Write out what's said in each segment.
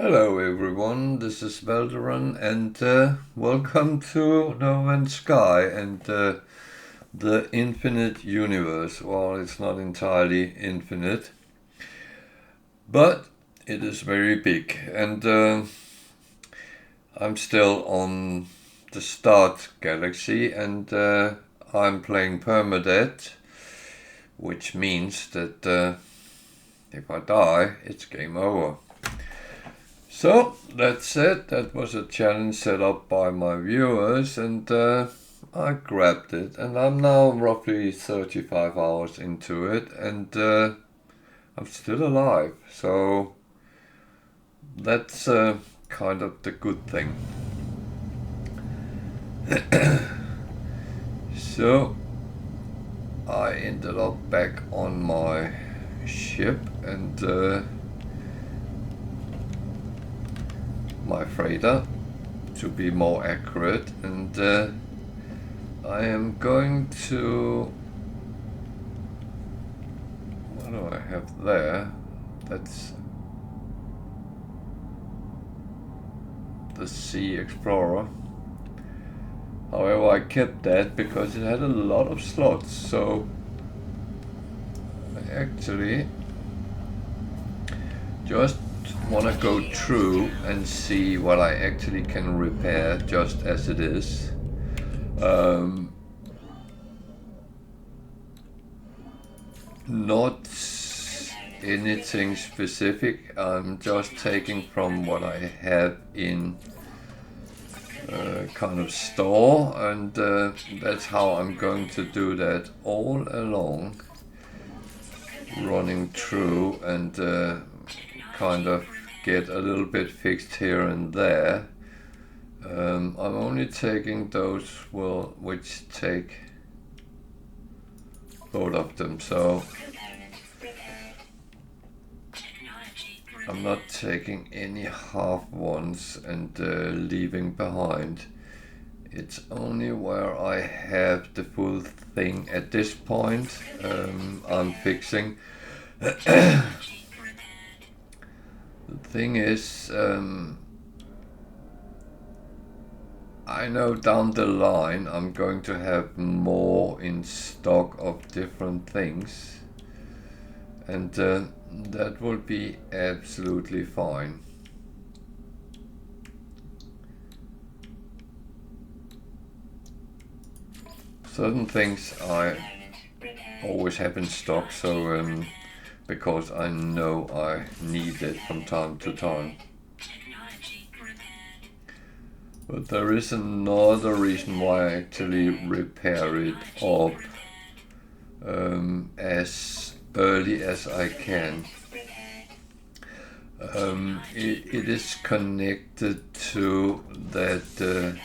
Hello everyone, this is Velderon and welcome to No Man's Sky and the infinite universe. Well, it's not entirely infinite, but it is very big, and I'm still on the start galaxy, and I'm playing Permadeath, which means that if I die, it's game over. So, that's it. That was a challenge set up by my viewers, and I grabbed it. And I'm now roughly 35 hours into it, and I'm still alive. So, that's kind of the good thing. So, I ended up back on my ship, and my freighter, to be more accurate, and I am going to, what do I have there? That's the Sea Explorer. However, I kept that because it had a lot of slots, so I actually just want to go through and see what I actually can repair just as it is. Not anything specific. I'm just taking from what I have in kind of store, and that's how I'm going to do that all along, running through and kind of get a little bit fixed here and there. I'm only taking those which take both of them, so I'm not taking any half ones and leaving behind. It's only where I have the full thing at this point I'm fixing. The thing is, I know down the line I'm going to have more in stock of different things, and that will be absolutely fine. Certain things I always have in stock, so because I know I need it from time to time. But there is another reason why I actually repair it up as early as I can. It is connected to that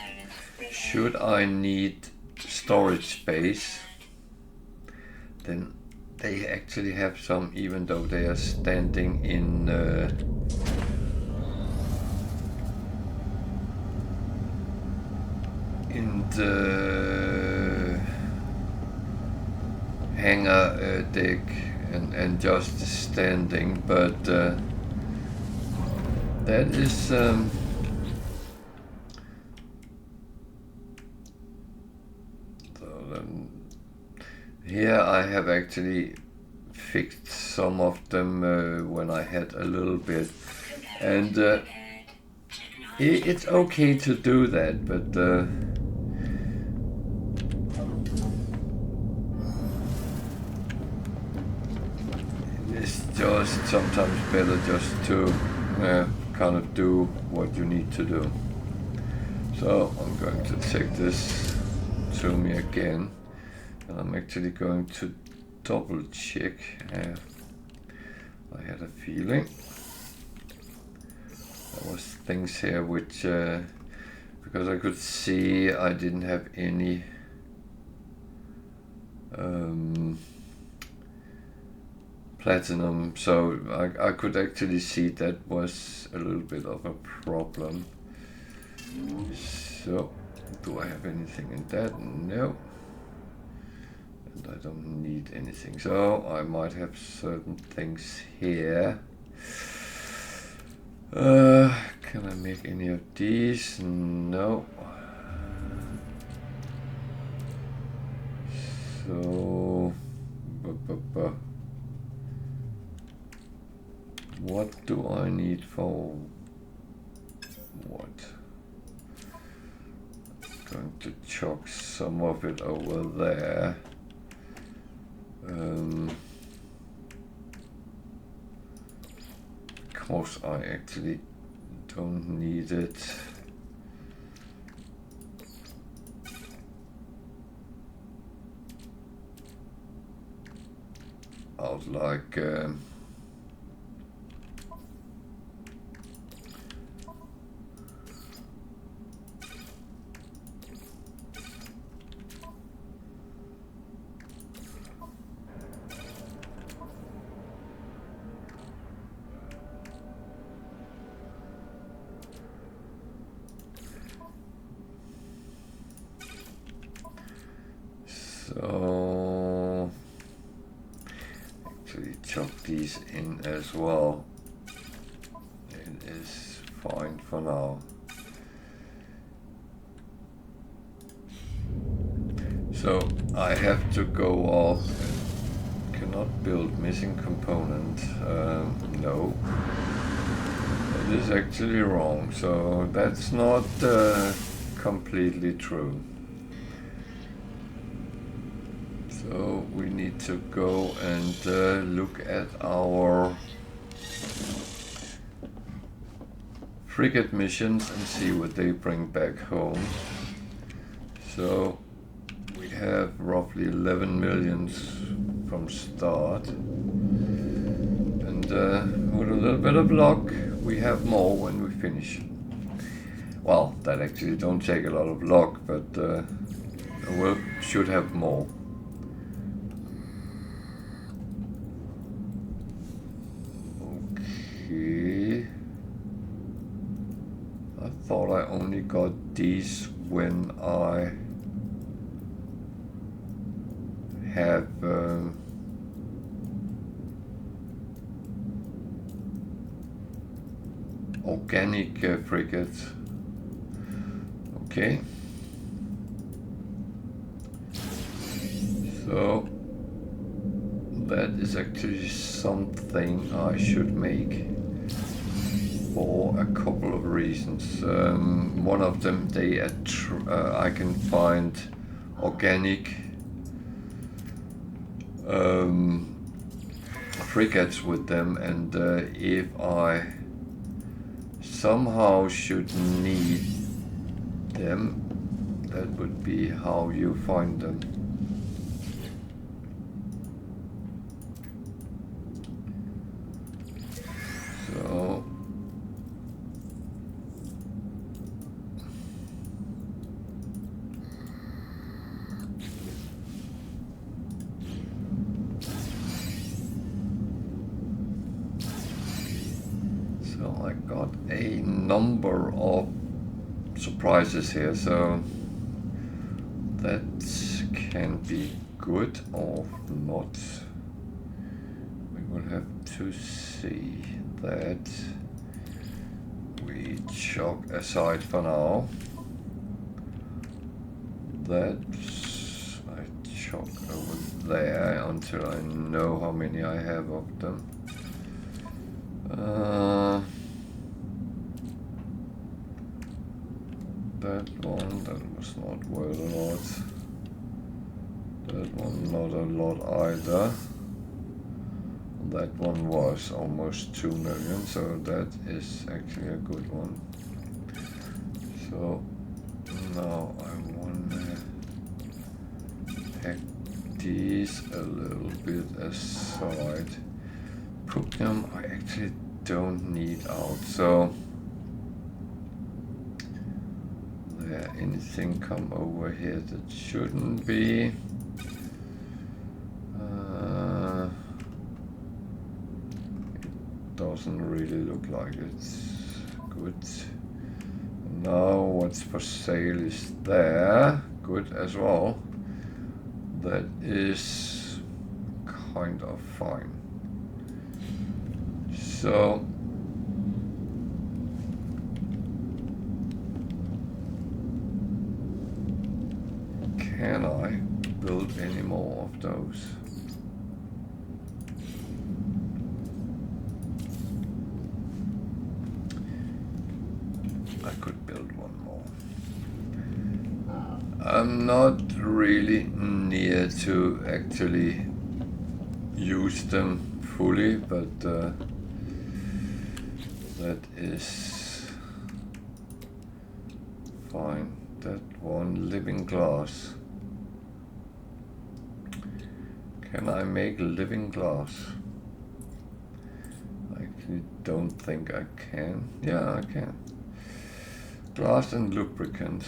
should I need storage space, then they actually have some, even though they are standing in the hangar deck and just standing, but that is so then here I have actually fixed some of them when I had a little bit, and it's okay to do that, but it's just sometimes better just to kind of do what you need to do. So I'm going to take this to me again, and I'm actually going to double check. I had a feeling there was things here which because I could see I didn't have any platinum, so I could actually see that was a little bit of a problem. So, do I have anything in that? No. And I don't need anything, so I might have certain things here. Can I make any of these? No. So, what do I need for what? I'm going to chuck some of it over there. Because I actually don't need it. I would like so actually chop these in as well. It is fine for now. So I have to go off. Cannot build missing component. No, it is actually wrong. So that's not completely true. So we need to go and look at our frigate missions and see what they bring back home. So we have roughly 11 millions from start, and with a little bit of luck we have more when we finish. Well, that actually don't take a lot of luck, but we should have more. Okay, I thought I only got these when I have organic frigates. Okay, so that is actually something I should make for a couple of reasons. One of them, I can find organic frigates with them, and if I somehow should need them, that would be how you find them. So I got a number of surprises here, so that can be good or not. We will have to see that. We chuck aside for now. That I chuck over there until I know how many I have of them. That one, that was not worth a lot. That one, not a lot either. That one was almost 2 million, so that is actually a good one. So now I want to pack these a little bit aside. Put them, I actually don't need out. So there anything come over here that shouldn't be? It doesn't really look like it's good. Now what's for sale is there, good as well. That is kind of fine. So can I build any more of those? I could build one more. I'm not really near to actually use them fully, but that is fine. That one living glass. Can I make living glass? I actually don't think I can. Yeah, I can. Glass and lubricant.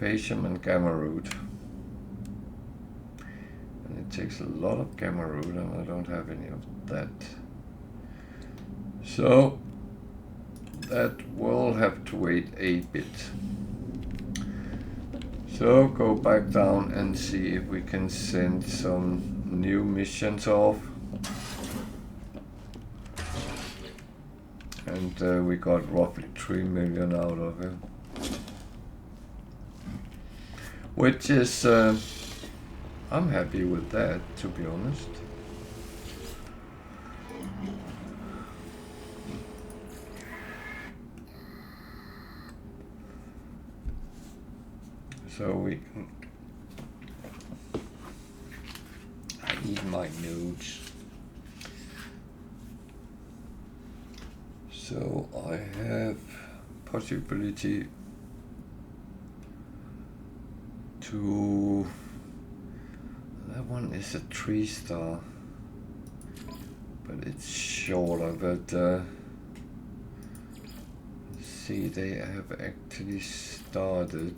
Phasium and gamma root. And it takes a lot of gamma root and I don't have any of that. So that will have to wait a bit. So go back down and see if we can send some new missions off. And we got roughly 3 million out of it. Which is, I'm happy with that, to be honest. So we can, I need my nodes. So I have possibility to, that one is a 3-star, but it's shorter, but see, they have actually started.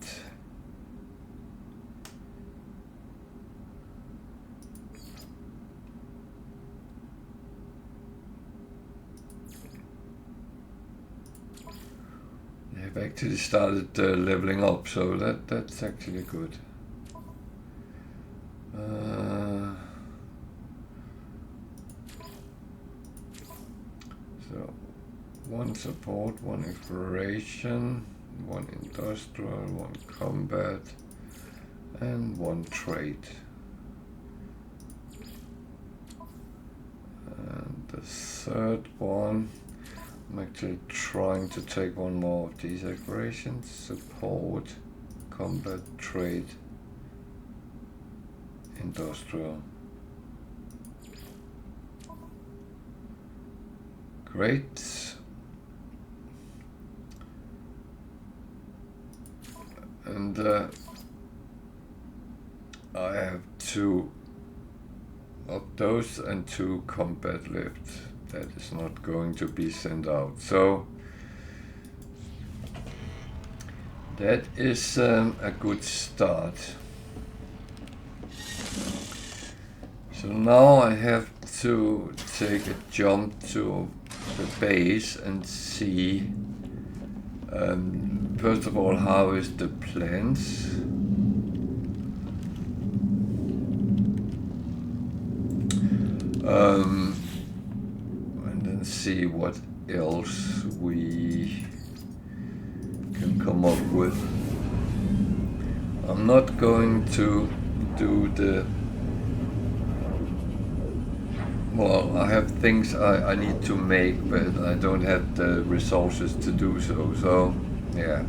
They've actually started leveling up, so that's actually good. So, one support, one exploration, one industrial, one combat, and one trade. And the third one, I'm actually trying to take one more of these explorations, support, combat, trade, industrial. Great. And I have 2 of those and 2 combat left. That is not going to be sent out. So that is a good start. So now I have to take a jump to the base and see, first of all, how is the plants? And then see what else we can come up with. I'm not going to do the, well, I have things I need to make, but I don't have the resources to do so, so yeah.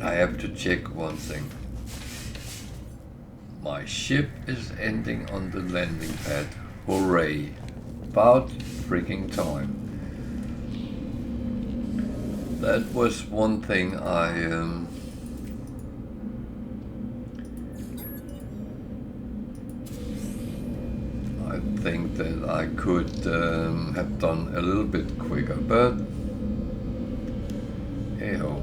I have to check one thing. My ship is ending on the landing pad. Hooray. About freaking time. That was one thing I think that I could have done a little bit quicker, but hey-ho.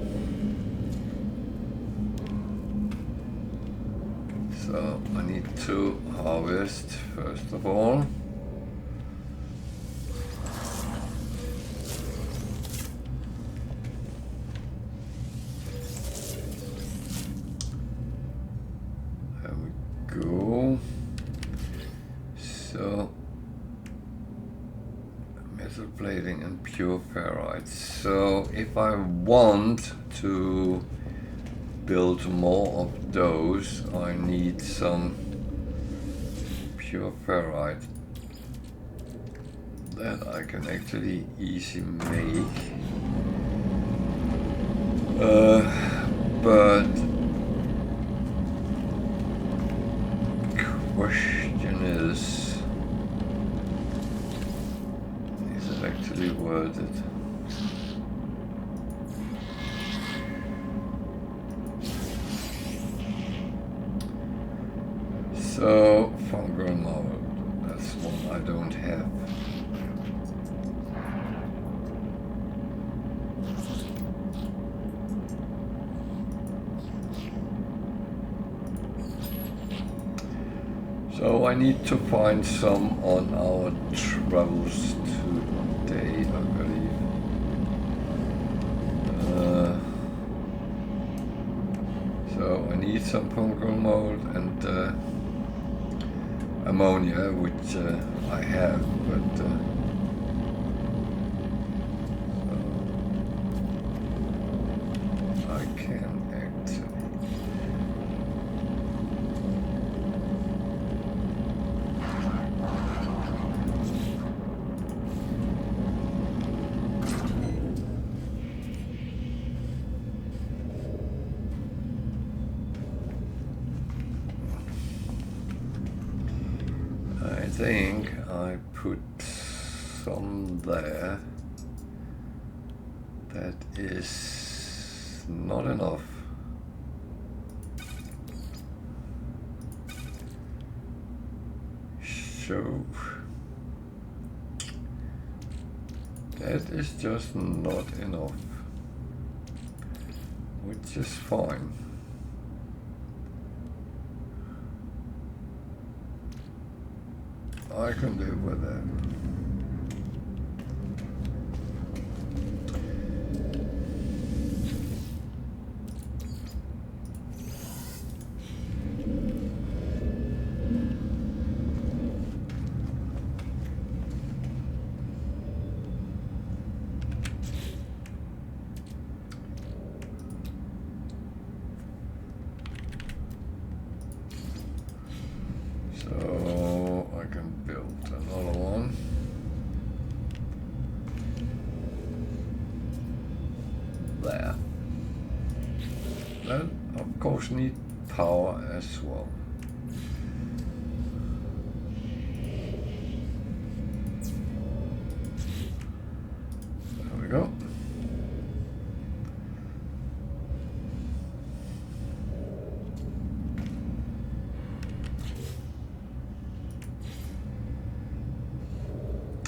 So I need to harvest first of all. plating and pure ferrite. So if I want to build more of those, I need some pure ferrite that I can actually easily make. But question is it actually worth it? So, fungal mold, that's one I don't have. So I need to find some on our travels today, I believe. So I need some fungal mold and ammonia, which I have, but I can actually. I think I put some there. That is not enough. So that is just not enough, which is fine. I can live with that. So I can build another one. There. That of course need power as well. There we go.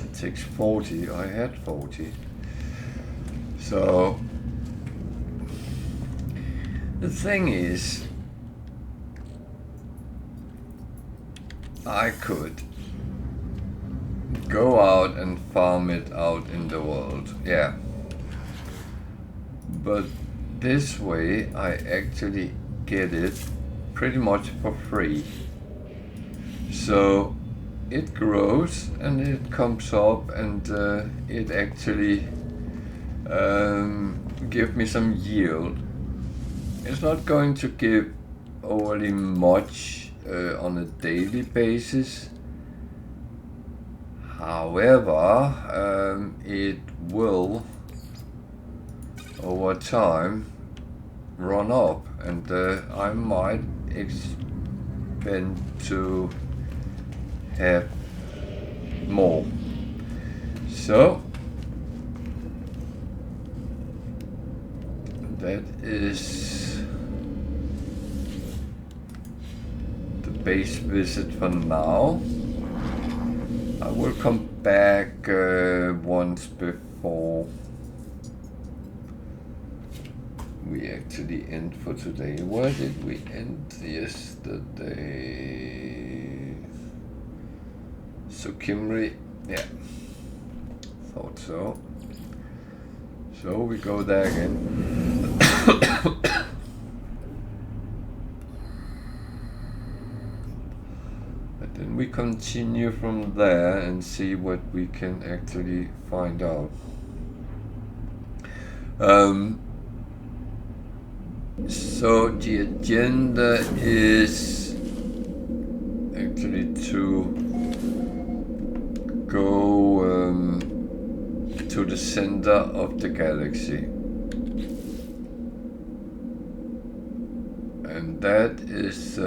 It takes 40, I had 40. So the thing is, I could go out and farm it out in the world, yeah. But this way I actually get it pretty much for free. So it grows and it comes up and it actually give me some yield. It's not going to give overly much on a daily basis. However, it will over time run up, and I might expect to have more. So that is the base visit for now. I will come back once before we actually end for today. Where did we end yesterday? So Kimri, yeah, thought so. So we go there again. Then we continue from there and see what we can actually find out. So the agenda is actually to go to the center of the galaxy. And that is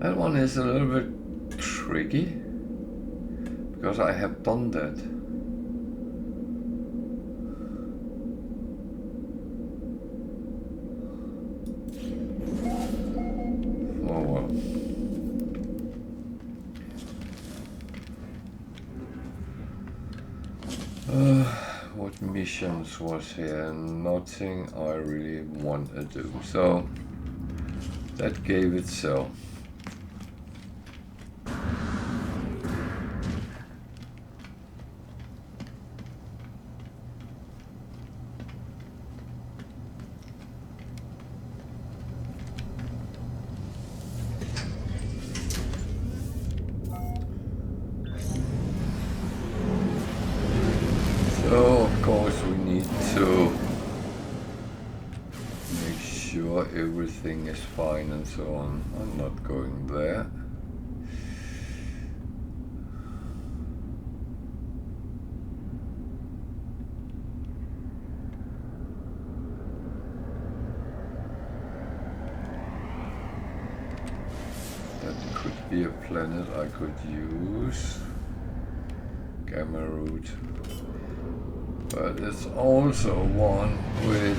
that one is a little bit tricky because I have done that. Oh well. What missions was here? Nothing I really want to do. So that gave itself. So of course we need to make sure everything is fine and so on. I'm not going there. That could be a planet I could use. Gamma root. But it's also one with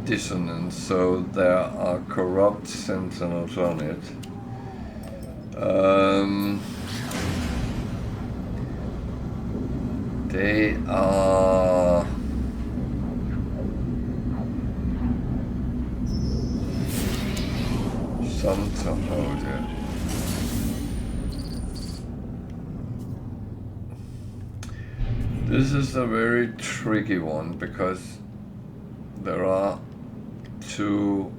dissonance, so there are corrupt sentinels on it. They are somehow there. This is a very tricky one because there are two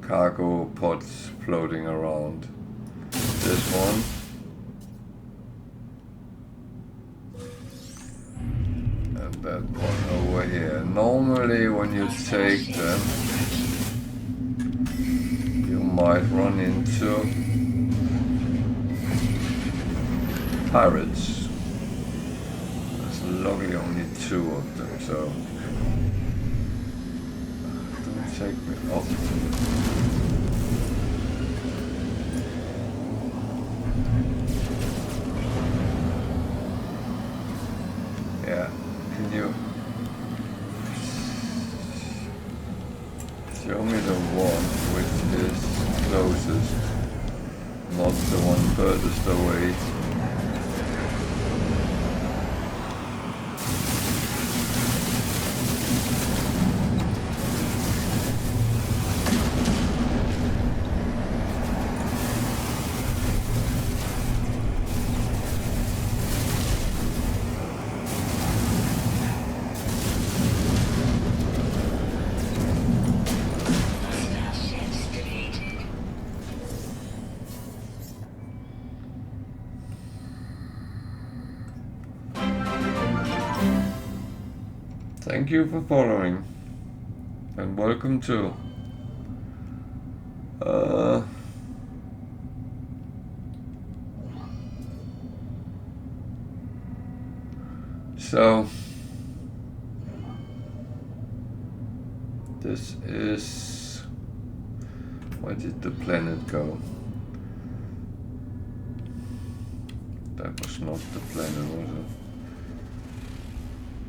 cargo pods floating around. This one and that one over here. Normally when you take them you might run into pirates. Luckily only two of them, so don't take me off. Yeah, can you show me the one which is closest, not the one furthest away? Thank you for following, and welcome to so this is, where did the planet go? That was not the planet, was it?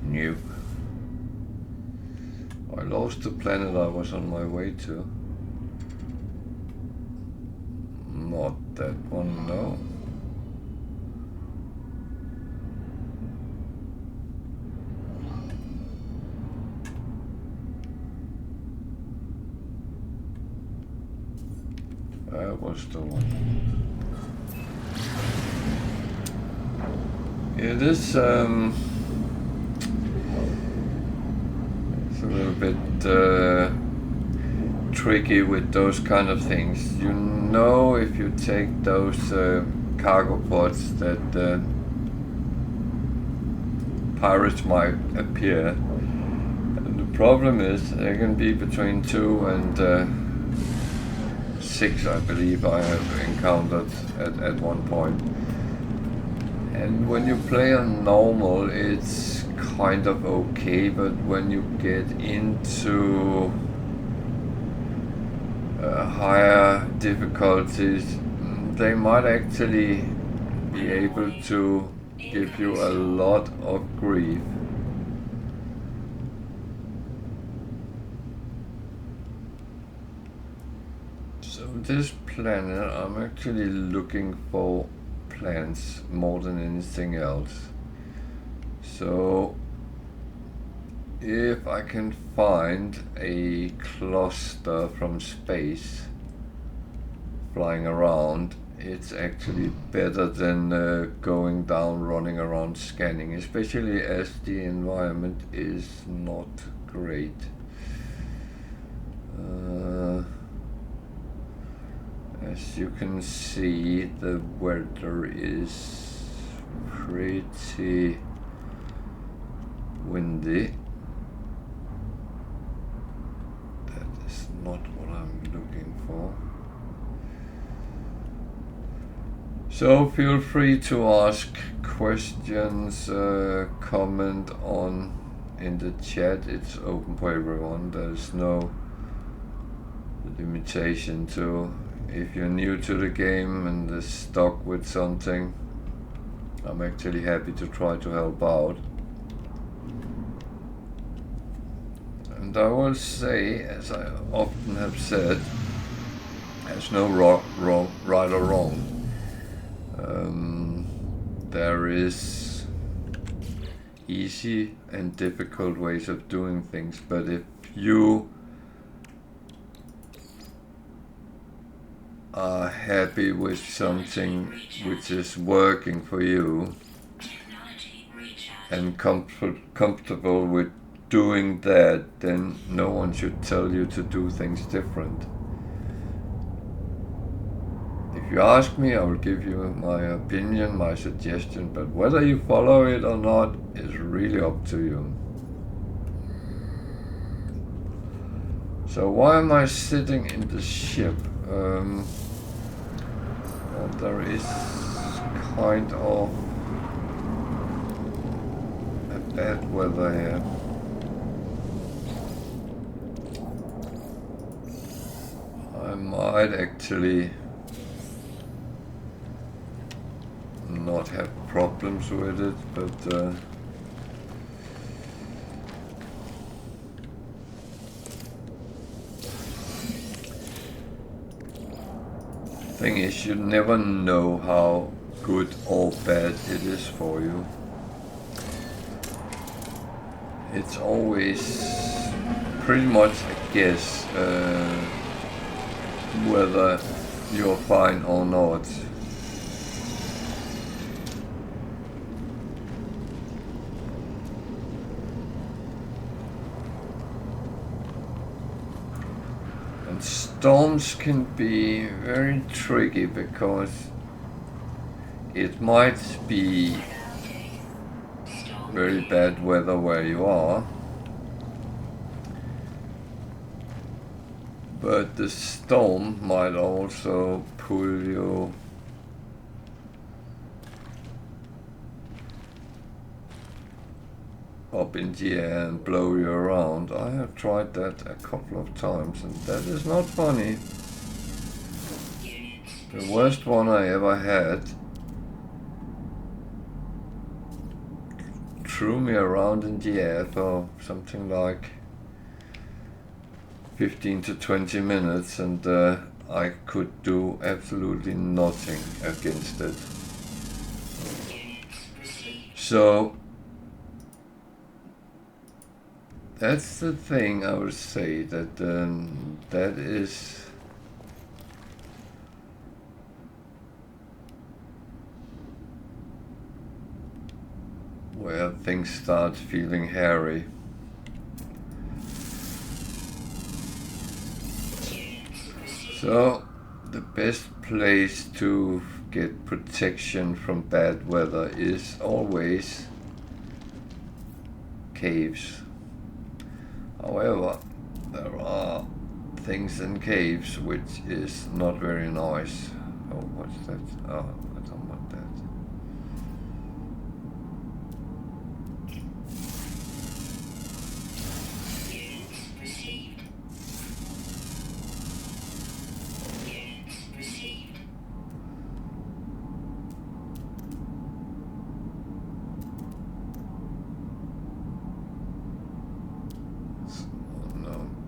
New. I lost the planet I was on my way to. Not that one, no. Where was the one? It is it's a little bit tricky with those kind of things. You know, if you take those cargo pods that pirates might appear, and the problem is they can be between 2 and 6, I believe I have encountered at one point. And when you play on normal, it's kind of okay, but when you get into higher difficulties, they might actually be able to give you a lot of grief. So this planet, I'm actually looking for plants more than anything else. So if I can find a cluster from space flying around, it's actually better than going down, running around scanning, especially as the environment is not great. As you can see, the weather is pretty windy. That is not what I'm looking for. So feel free to ask questions, comment on in the chat. It's open for everyone. There's no limitation to. If you're new to the game and is stuck with something, I'm actually happy to try to help out. And I will say, as I often have said, there's no right or wrong. There is easy and difficult ways of doing things, but if you are happy with something which is working for you and comfortable with doing that, then no one should tell you to do things different. If you ask me, I will give you my opinion, my suggestion, but whether you follow it or not is really up to you. So why am I sitting in the ship? Well, there is kind of a bad weather here. I might actually not have problems with it, but thing is, you never know how good or bad it is for you. It's always pretty much a guess whether you're fine or not. Storms can be very tricky because it might be very bad weather where you are, but the storm might also pull you up in the air and blow you around. I have tried that a couple of times and that is not funny. The worst one I ever had threw me around in the air for something like 15 to 20 minutes and I could do absolutely nothing against it. So that's the thing I would say, that that is where things start feeling hairy. So the best place to get protection from bad weather is always caves. However, there are things in caves which is not very nice. Oh, what's that? Oh, I don't want that.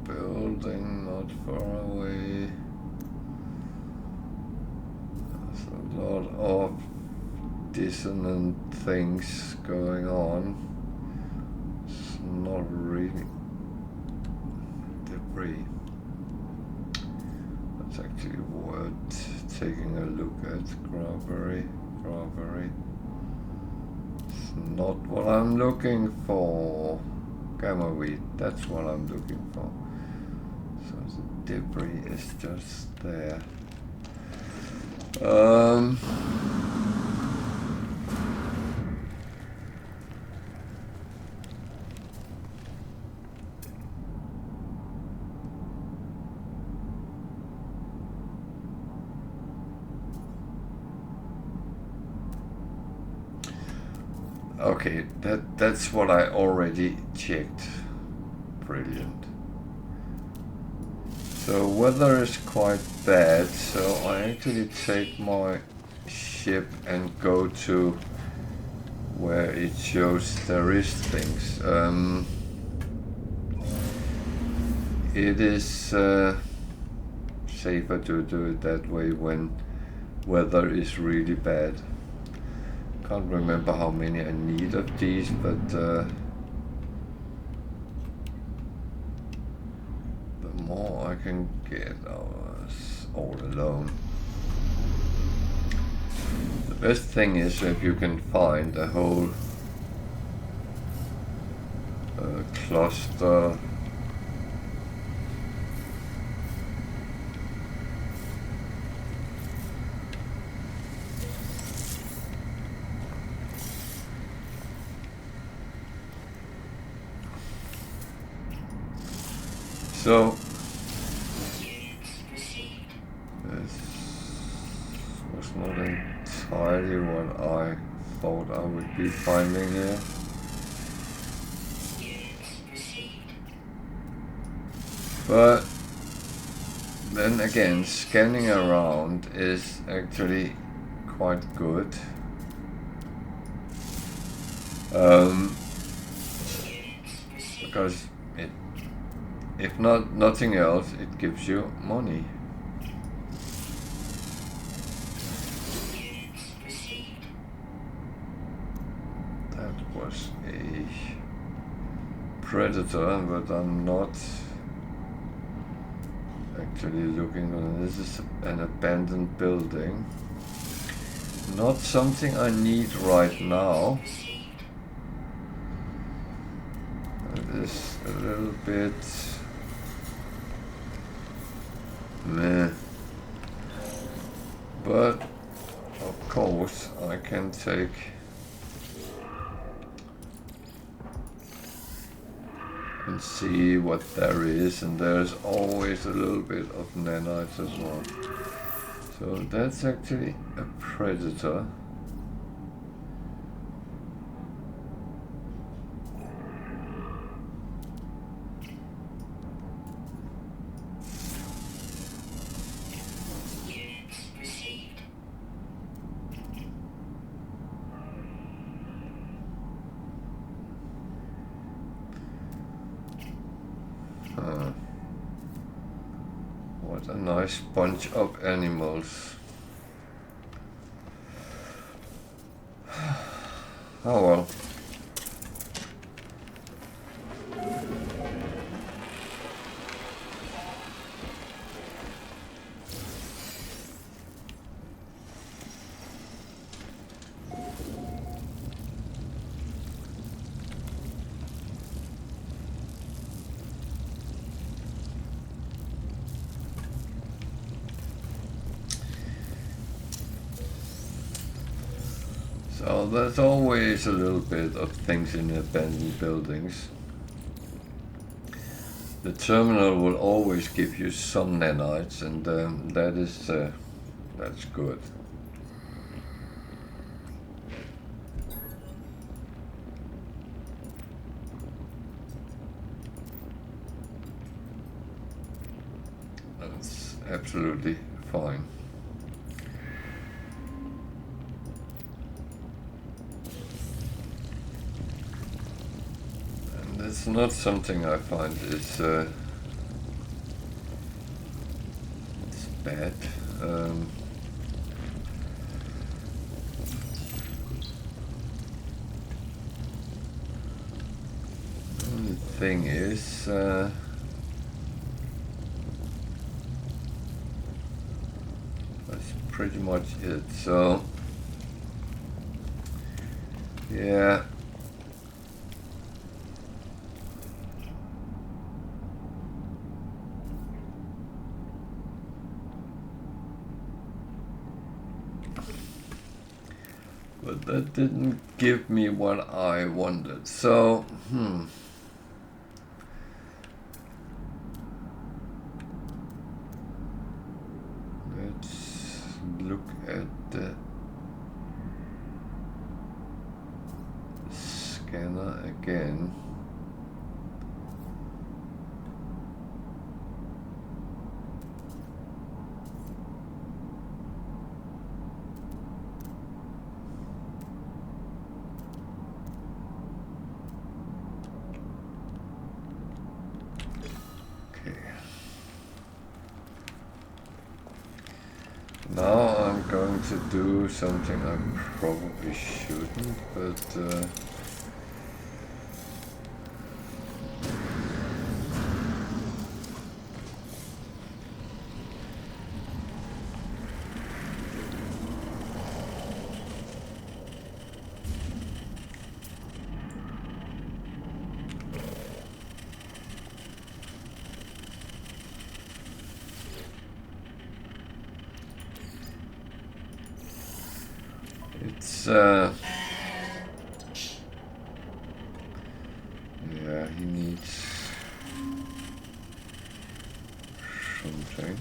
Building not far away. There's a lot of dissonant things going on. It's not really debris. That's actually worth taking a look at. Gravery. It's not what I'm looking for. Gamma weed, that's what I'm looking for. So the debris is just there. Okay, that's what I already checked. Brilliant. So weather is quite bad, so I actually take my ship and go to where it shows there is things. It is safer to do it that way when weather is really bad. Can't remember how many I need of these, but the more I can get all alone. The best thing is if you can find a whole cluster so this was not entirely what I thought I would be finding here. But then again, scanning around is actually quite good. Because if nothing else, it gives you money. That was a predator, but I'm not actually looking on. This is an abandoned building. Not something I need right now. It is a little bit meh. But of course I can take and see what there is, and there's always a little bit of nanites as well. So that's actually a predator. What a nice bunch of animals. Oh well. So there's always a little bit of things in abandoned buildings. The terminal will always give you some nanites, and that's good. That's absolutely fine. And it's not something I find is it's bad. The only thing is that's pretty much it. So yeah. But that didn't give me what I wanted. So, let's look at the scanner again. Now I'm going to do something I probably shouldn't, but it's yeah, he needs something.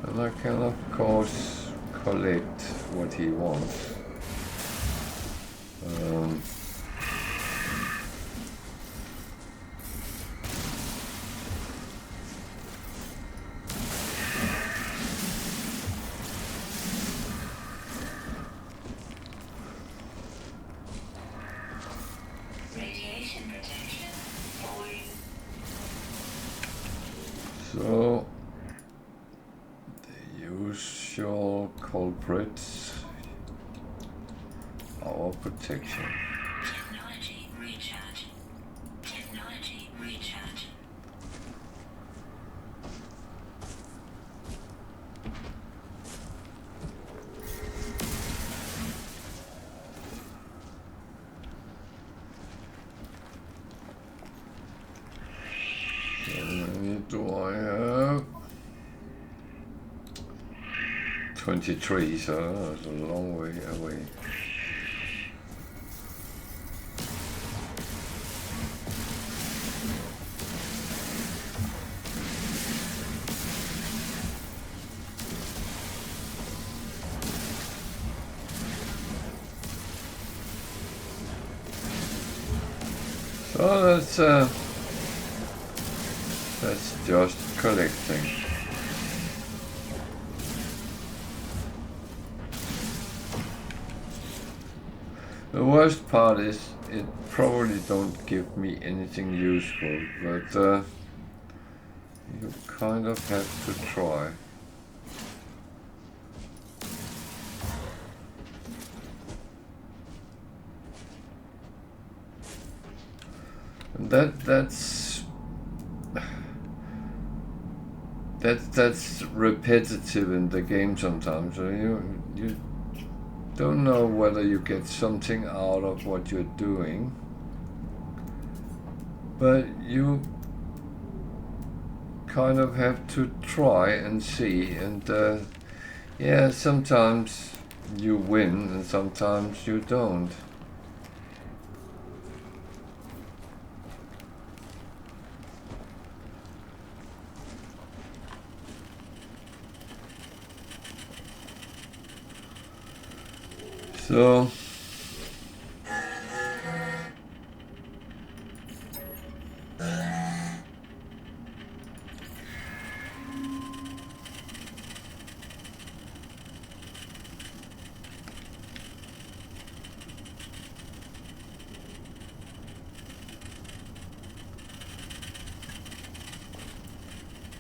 And I can of course collect what he wants. So, the usual culprits, our protection. Technology recharge. Technology recharge. How many do I have? 23, so that's a long way away. So that's just collecting. The worst part is it probably don't give me anything useful, but you kind of have to try. And that's repetitive in the game sometimes. So you don't know whether you get something out of what you're doing. But you kind of have to try and see, and yeah, sometimes you win and sometimes you don't. So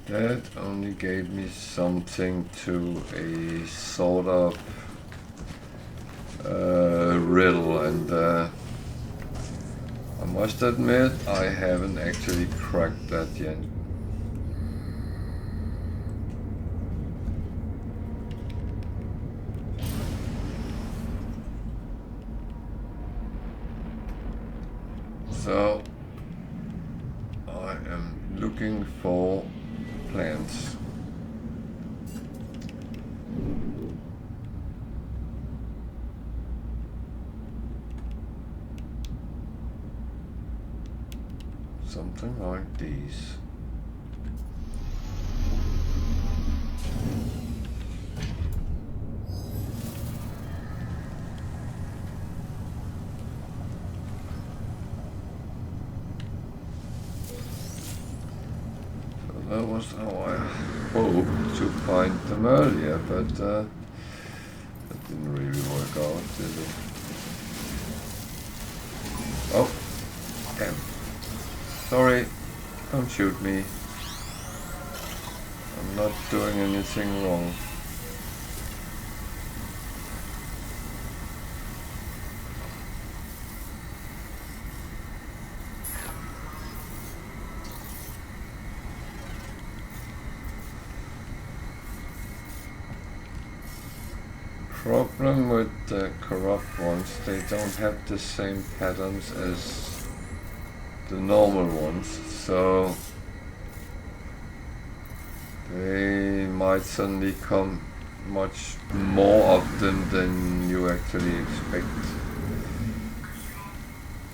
that only gave me something to a sort of riddle, and I must admit I haven't actually cracked that yet. So I am looking for plants. Something like these. So that was how I hoped to find them earlier, but that didn't really work out, did it? Oh, damn. Sorry, don't shoot me. I'm not doing anything wrong. Problem with the corrupt ones, they don't have the same patterns as the normal ones, so they might suddenly come much more often than you actually expect.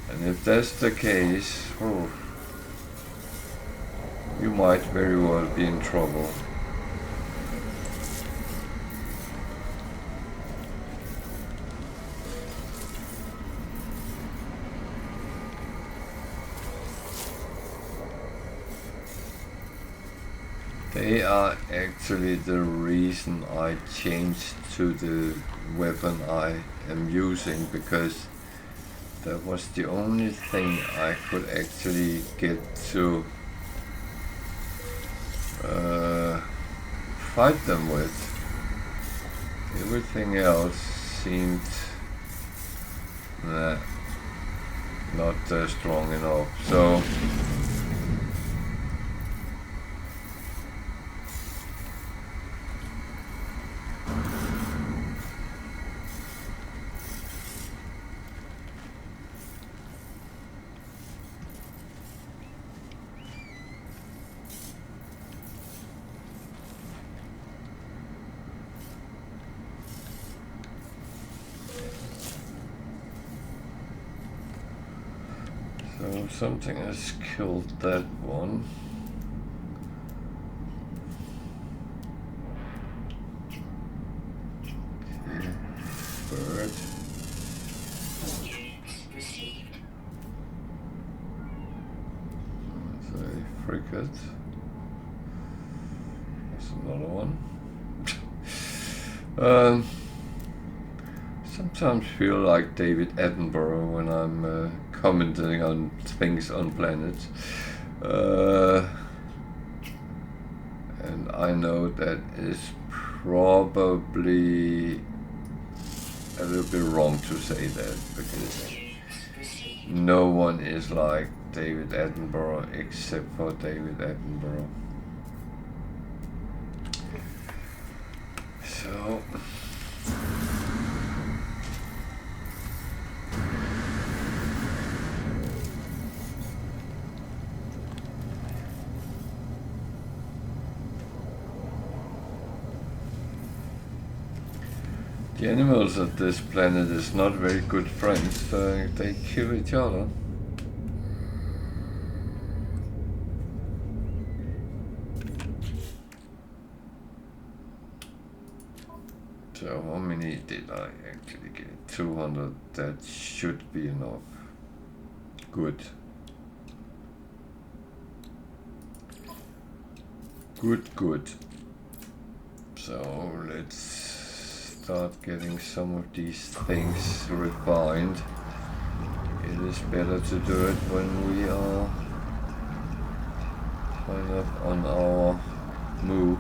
And if that's the case, you might very well be in trouble. They are actually the reason I changed to the weapon I am using, because that was the only thing I could actually get to fight them with. Everything else seemed not strong enough. So something has killed that one. Okay. Bird. That's a frigate. That's another one. Sometimes feel like David Attenborough when I'm commenting on things on planets. And I know that is probably a little bit wrong to say that, because no one is like David Attenborough except for David Attenborough. So The animals of this planet is not very good friends. They kill each other. So how many did I actually get? 200. That should be enough. Good. Good. So let's start getting some of these things refined. It is better to do it when we are kind of on our move.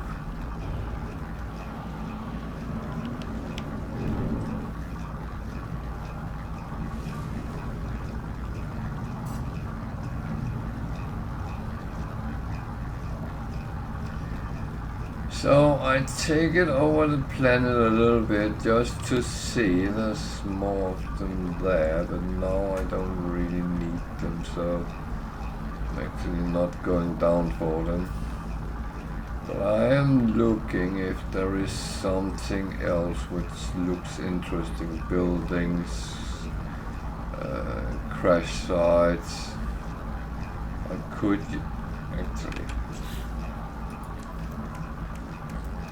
So I take it over the planet a little bit just to see. There's more of them there, but now I don't really need them, so I'm actually not going down for them. But I am looking if there is something else which looks interesting. Buildings, crash sites. I could actually...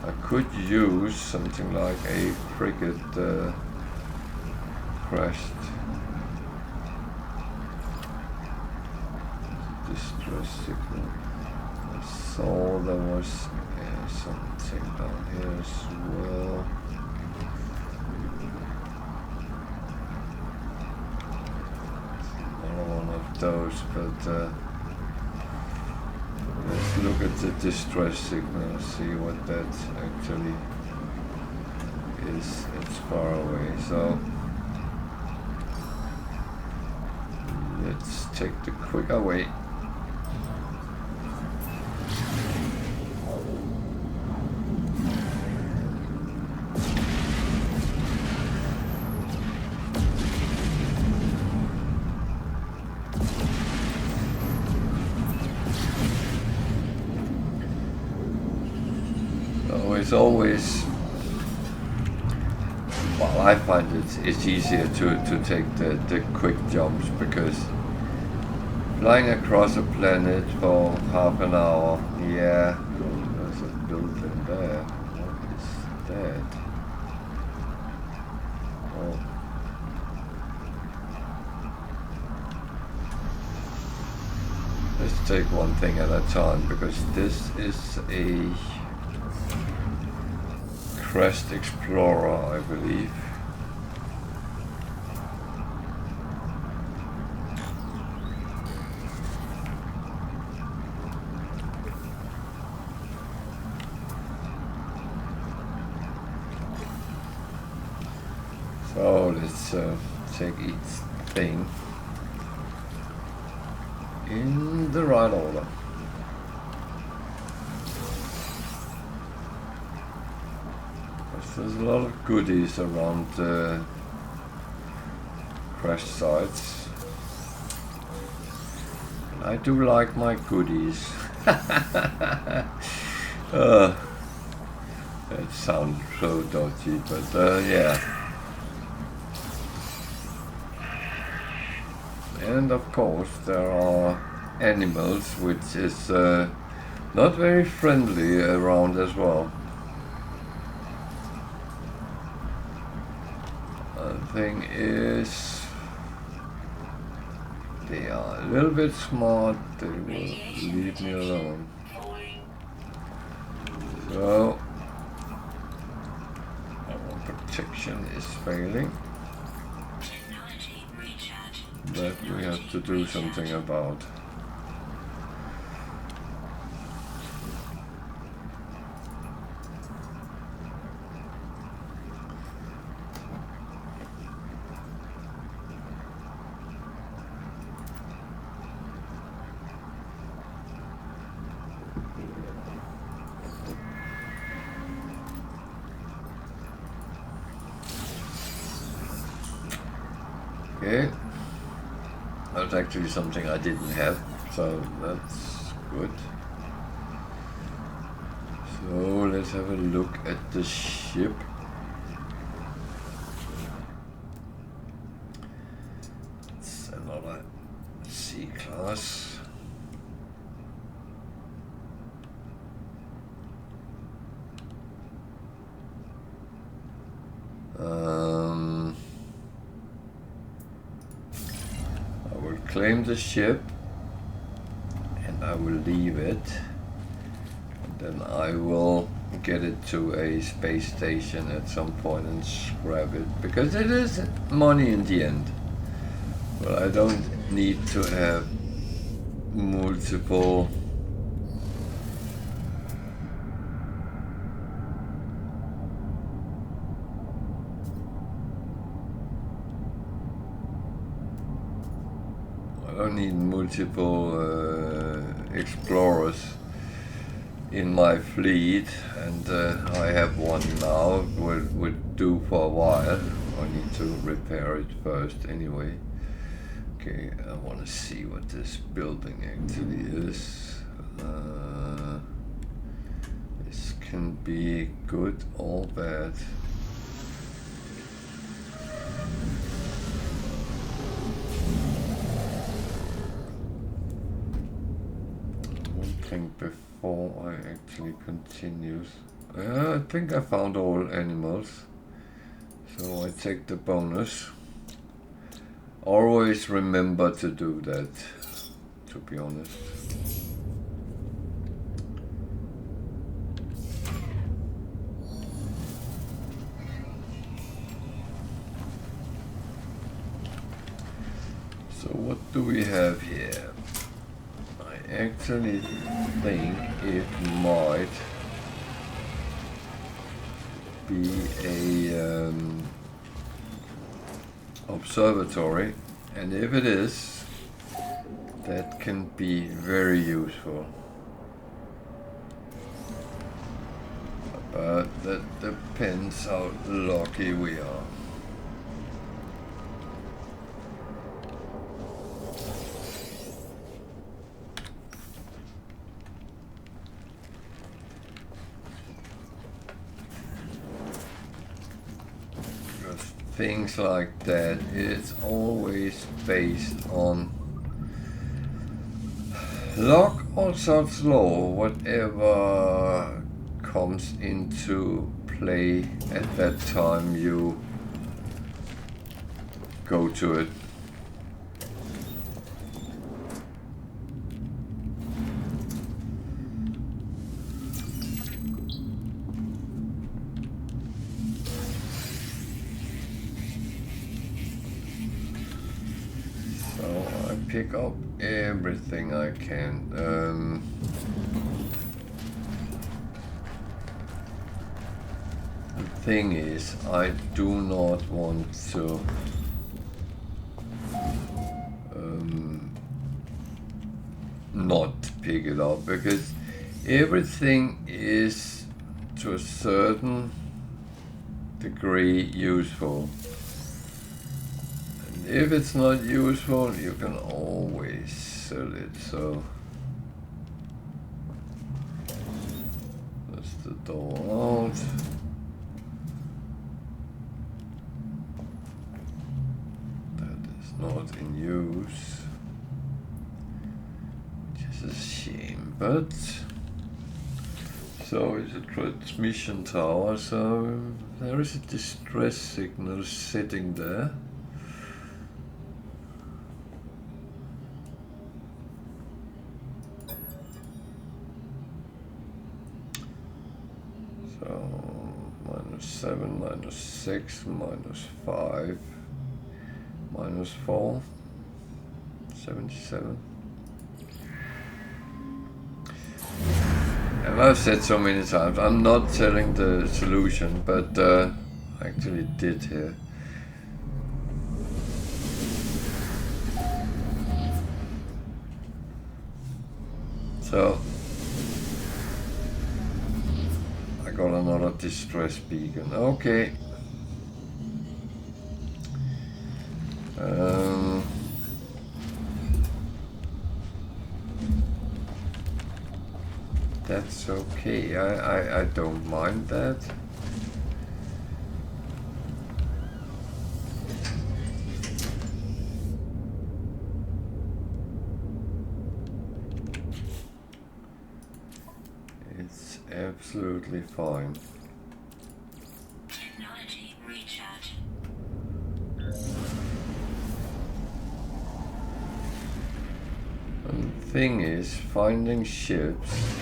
I could use something like a frigate crashed. Distress signal. I saw there was something down here as well. Another one of those, but let's look at the distress signal, see what that actually is. It's far away, so let's take the quicker way. It's always, well, I find it's easier to take the quick jumps, because flying across a planet for half an hour, yeah, there's a building there. What is that? Oh. Let's take one thing at a time, because this is a Crest Explorer, I believe. So let's take each thing in the right order. There's a lot of goodies around crash sites. I do like my goodies. That sounds so dodgy, but yeah. And of course there are animals which is not very friendly around as well. Thing is, they are a little bit smart, they will leave me alone. So our protection is failing. That we have to do something about. Okay, that's actually something I didn't have, so that's good. So let's have a look at the ship. claim the ship, and I will leave it, and then I will get it to a space station at some point and scrap it, because it is money in the end. But I don't need to have multiple explorers in my fleet, and I have one now. Would do for a while. I need to repair it first anyway. Okay, I want to see what this building actually is. This can be good or bad. One thing before I actually continue. I think I found all animals, so I take the bonus. Always remember to do that, to be honest. So what do we have here? I actually think it might be a observatory, and if it is, that can be very useful. But that depends how lucky we are. Things like that, it's always based on luck or such law, whatever comes into play at that time you go to it. Pick up everything I can. The thing is, I do not want to not pick it up, because everything is to a certain degree useful. If it's not useful, you can always sell it, so that's the door out. That is not in use, which is a shame, but so is a transmission tower, so there is a distress signal sitting there. -7, -6, -5, -4, 77. And I've said so many times, I'm not telling the solution, but I actually did here. So I got another distress beacon. Okay. That's okay. I don't mind that. It's absolutely fine. Technology recharge. thing is finding ships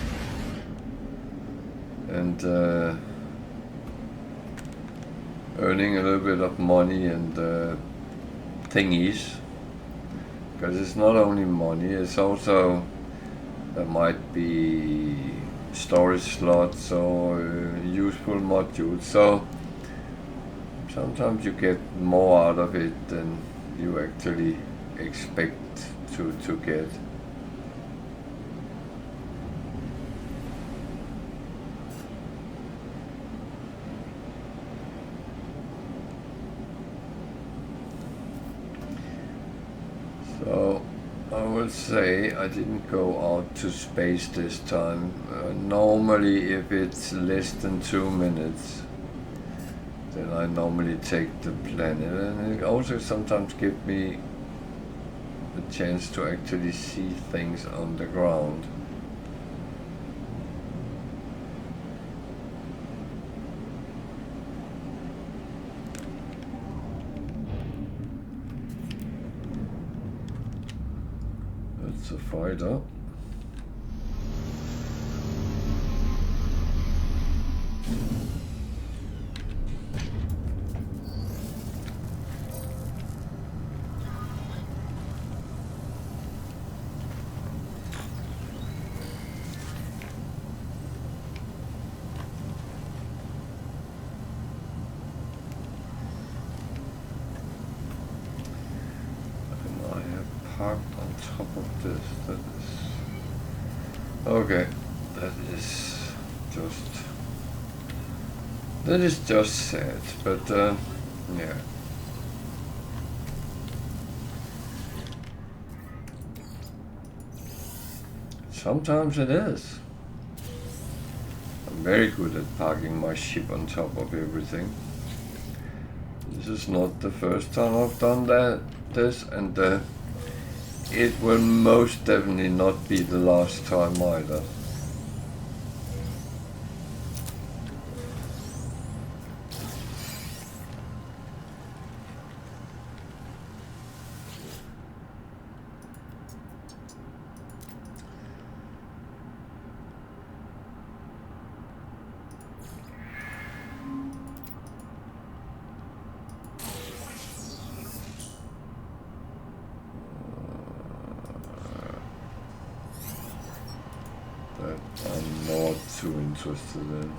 and earning a little bit of money and thingies, because it's not only money, it's also there might be storage slots or useful modules, so sometimes you get more out of it than you actually expect to get. So I will say I didn't go out to space this time. Normally if it's less than 2 minutes, then I normally take the planet, and it also sometimes gives me the chance to actually see things on the ground. That's a fighter. Parked on top of this. Okay, that is just sad, but yeah. Sometimes it is. I'm very good at parking my ship on top of everything. This is not the first time I've done this, and it will most definitely not be the last time either. I'm not too interested in.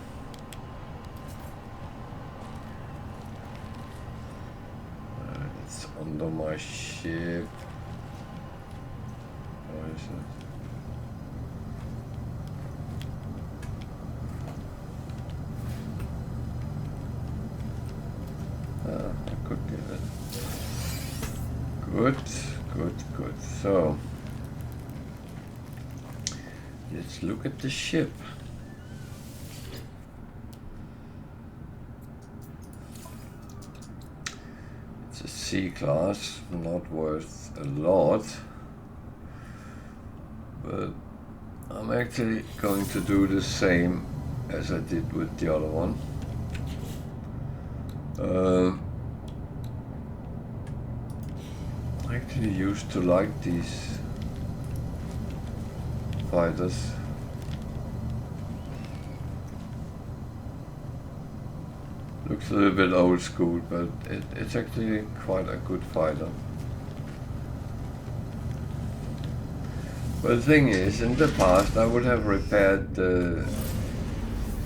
It's under my ship. Where is it? I could get it. Good. So let's look at the ship. It's a C-class, not worth a lot, but I'm actually going to do the same as I did with the other one. I actually used to like these fighters. Looks a little bit old school, but it's actually quite a good fighter. But the thing is, in the past I would have repaired the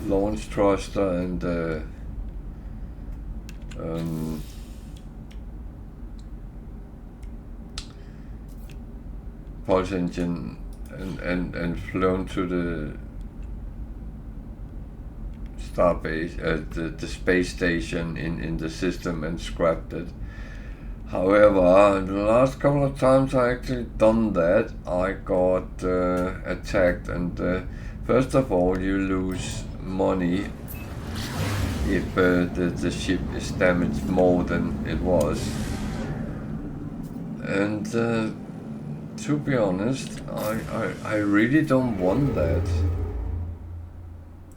launch thruster and the pulse engine and flown to the starbase, the space station in the system and scrapped it. However, the last couple of times I actually done that, I got attacked, and first of all you lose money if the ship is damaged more than it was, and to be honest, I really don't want that.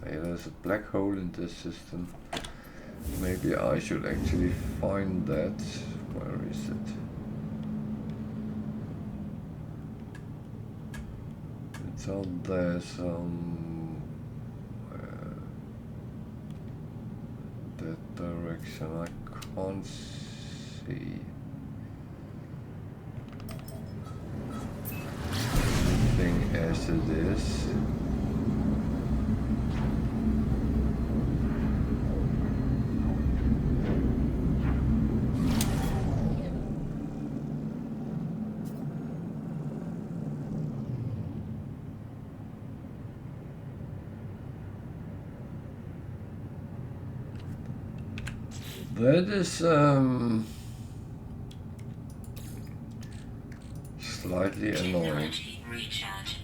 Hey, there's a black hole in this system. Maybe I should actually find that. Where is it? out there some that direction. I can't see anything as it is. That is slightly annoying. Technology recharge.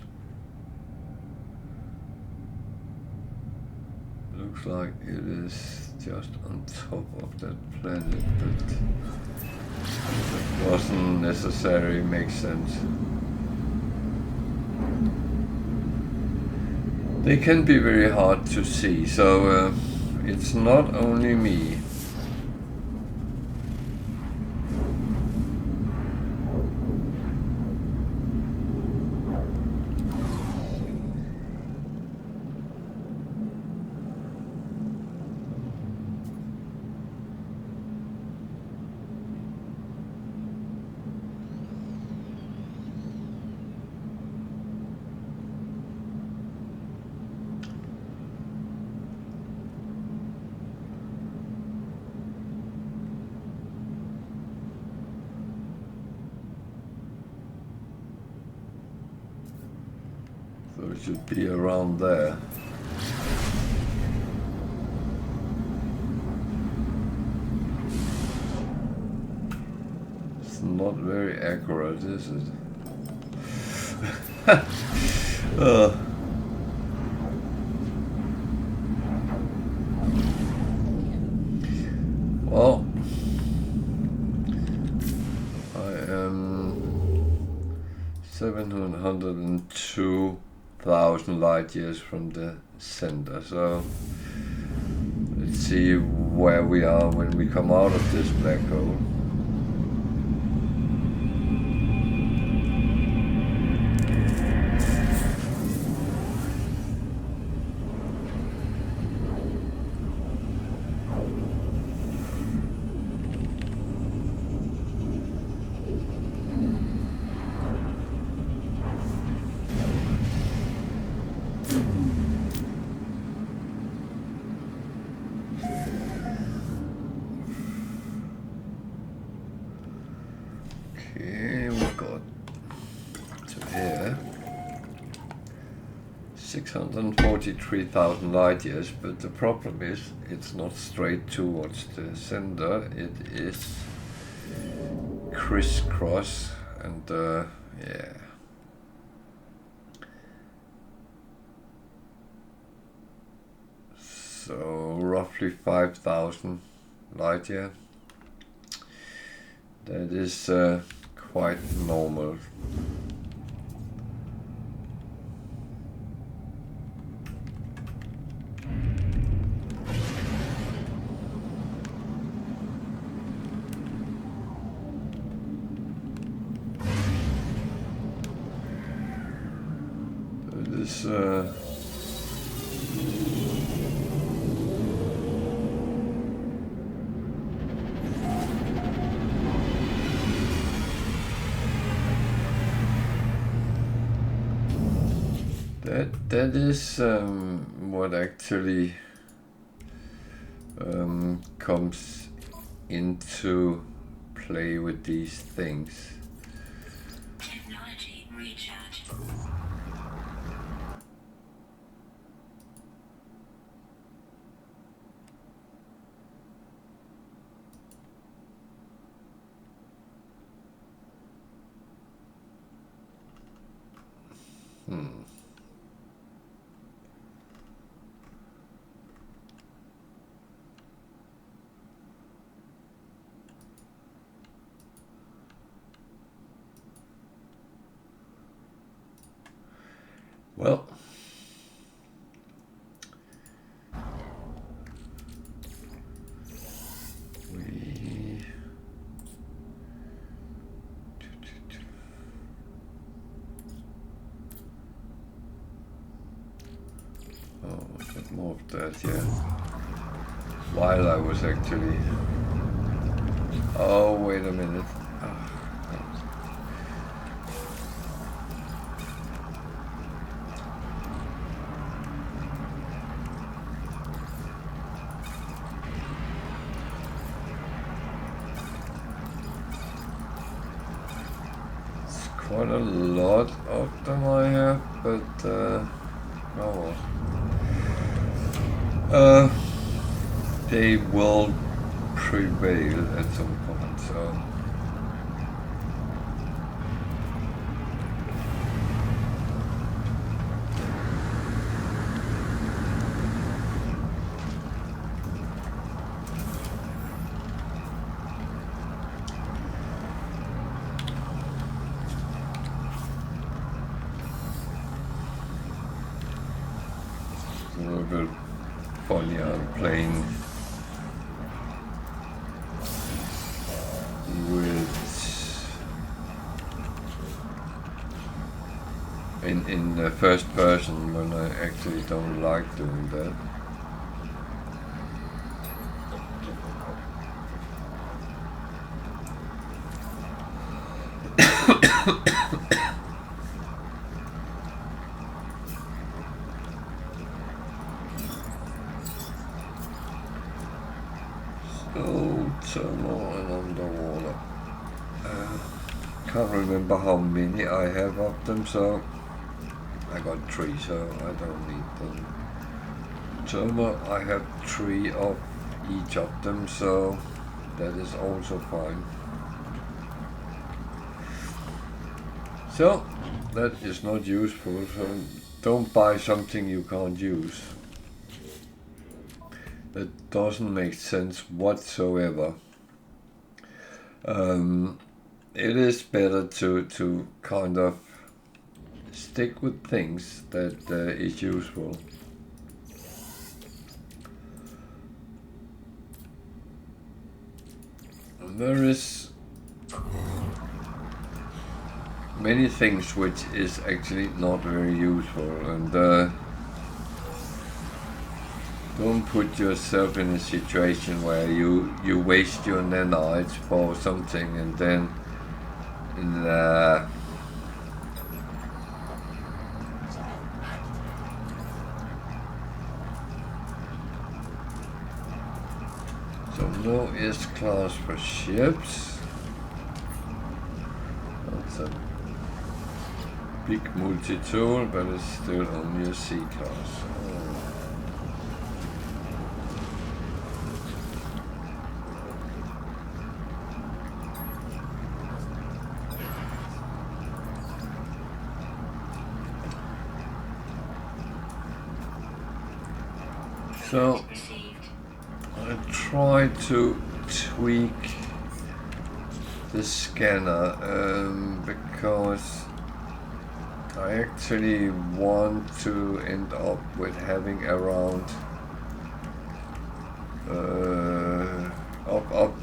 Looks like it is just on top of that planet, but that doesn't necessarily make sense. They can be very hard to see, so it's not only me. So it should be around there. It's not very accurate, is it? Well, I am 702,000 light years from the center, so let's see where we are when we come out of this black hole. Okay, we've got to here 643,000 light years, but the problem is it's not straight towards the center, it is crisscross, and yeah. So roughly 5,000 light year. That is quite normal. It is that is what actually comes into play with these things. Technology recharge. Well, that, yeah. While I was actually... Oh, wait a minute. Oh, it's quite a lot of them I have, but oh well. They will prevail at some point, so... It's a little bit funny, I'm playing in the first person when I actually don't like doing that. So, thermal and underwater. Can't remember how many I have of them, so I got 3, so I don't need them. Thermal, I have 3 of each of them, so that is also fine. So that is not useful, so don't buy something you can't use. That doesn't make sense whatsoever. It is better to kind of stick with things that is useful. And there is many things which is actually not very useful, and don't put yourself in a situation where you waste your nanites for something and then so no S-class for ships. That's a big multi-tool, but it's still only a C-class. So I try to tweak the scanner because I actually want to end up with having around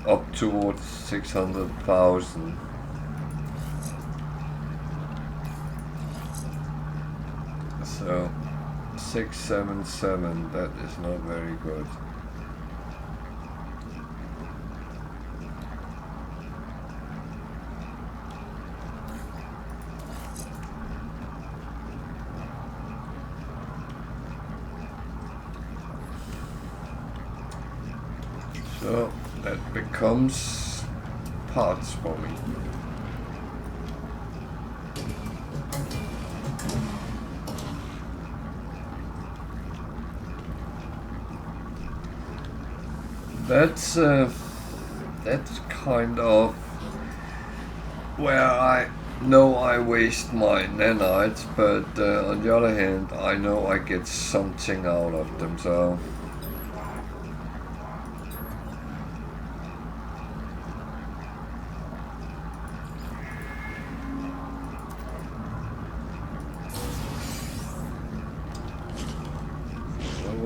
up towards 600,000. So 677, that is not very good. So that becomes parts for me. That's kind of where I know I waste my nanites, but on the other hand, I know I get something out of them, so.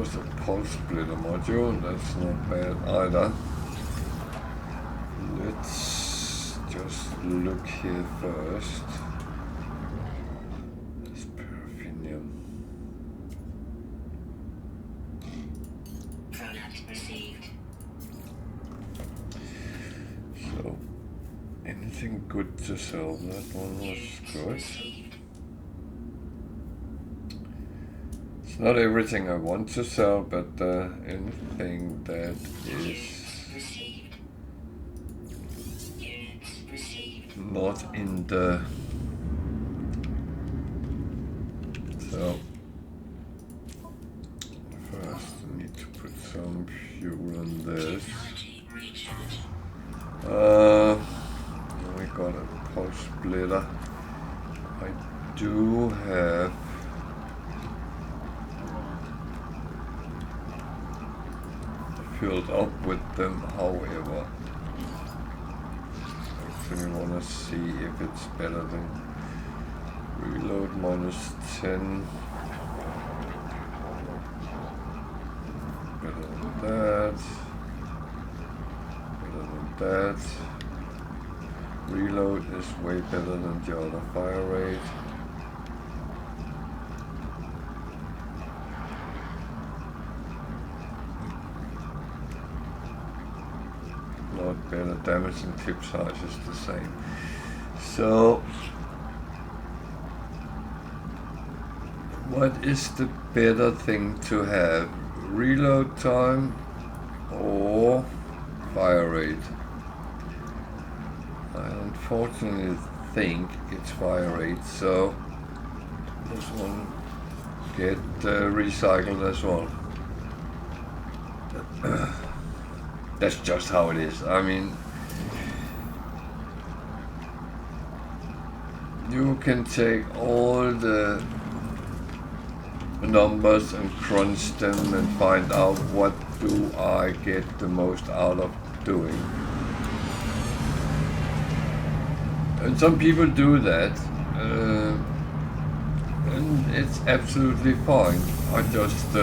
The pulse splitter module, that's not bad either. Let's just look here first. This paraffinium. anything good to sell? That one was good. It's not everything I want to sell, but anything that is not in the... So, first I need to put some fuel on this. We got a pulse splitter. I do have filled up with them, however. I actually want to see if it's better than reload -10. Better than that. Better than that. Reload is way better than the other fire rate. Not better, damage and clip size is the same. So, what is the better thing to have? Reload time or fire rate? I unfortunately think it's fire rate, so this one get recycled as well. That's just how it is. I mean, you can take all the numbers and crunch them and find out what do I get the most out of doing. And some people do that, and it's absolutely fine. I just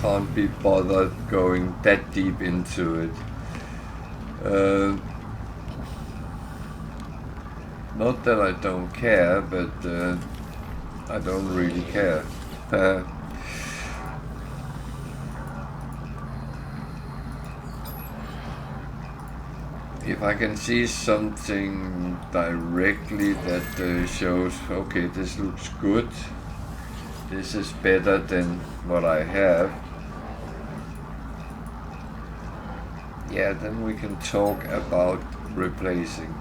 can't be bothered going that deep into it. Not that I don't care, but I don't really care. If I can see something directly that shows, okay, this looks good, this is better than what I have, yeah, then we can talk about replacing.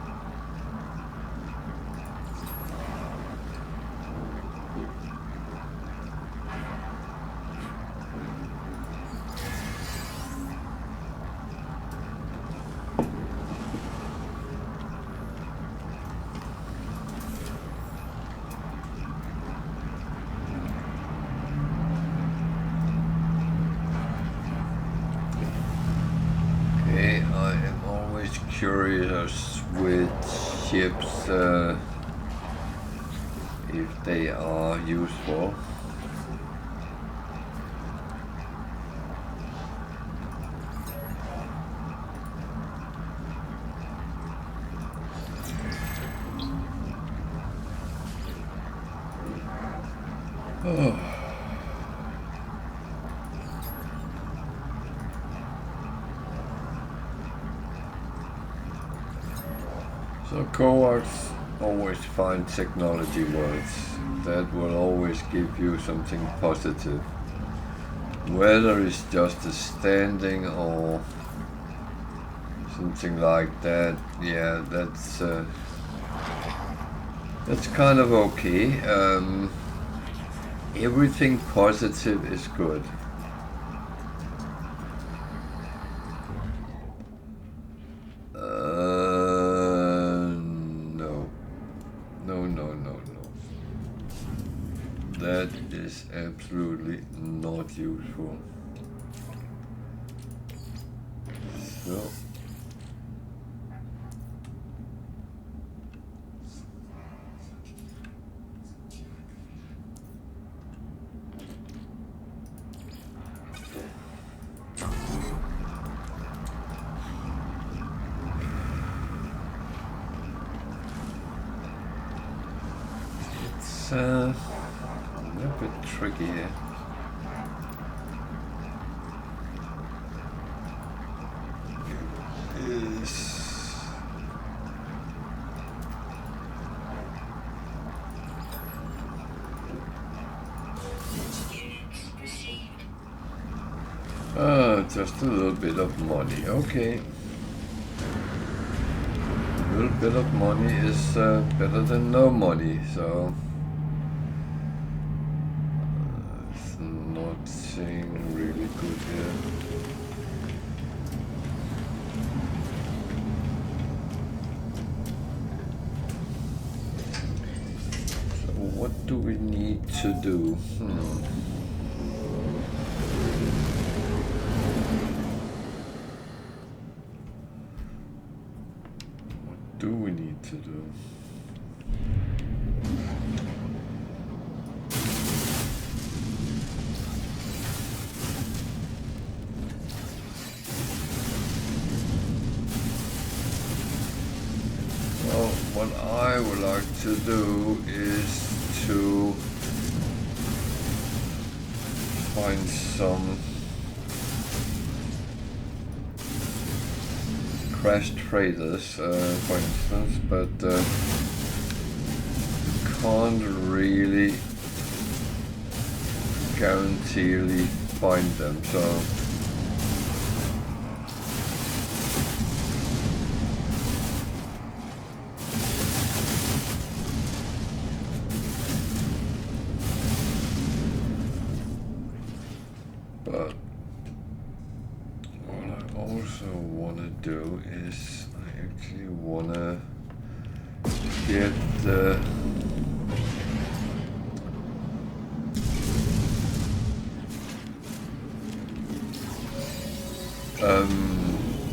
Curious with ships, if they are useful. Oh. So cohorts always find technology words that will always give you something positive. Whether it's just a standing or something like that, yeah, that's kind of okay. Everything positive is good. That is absolutely not useful. It's a bit tricky here. Just a little bit of money, okay. A little bit of money is better than no money, so it's nothing really good here. So what do we need to do? What do we need to do? Well, what I would like to do is to find some crashed traders, for instance, but can't really guaranteely find them, so but what I also want to do is I actually want to get the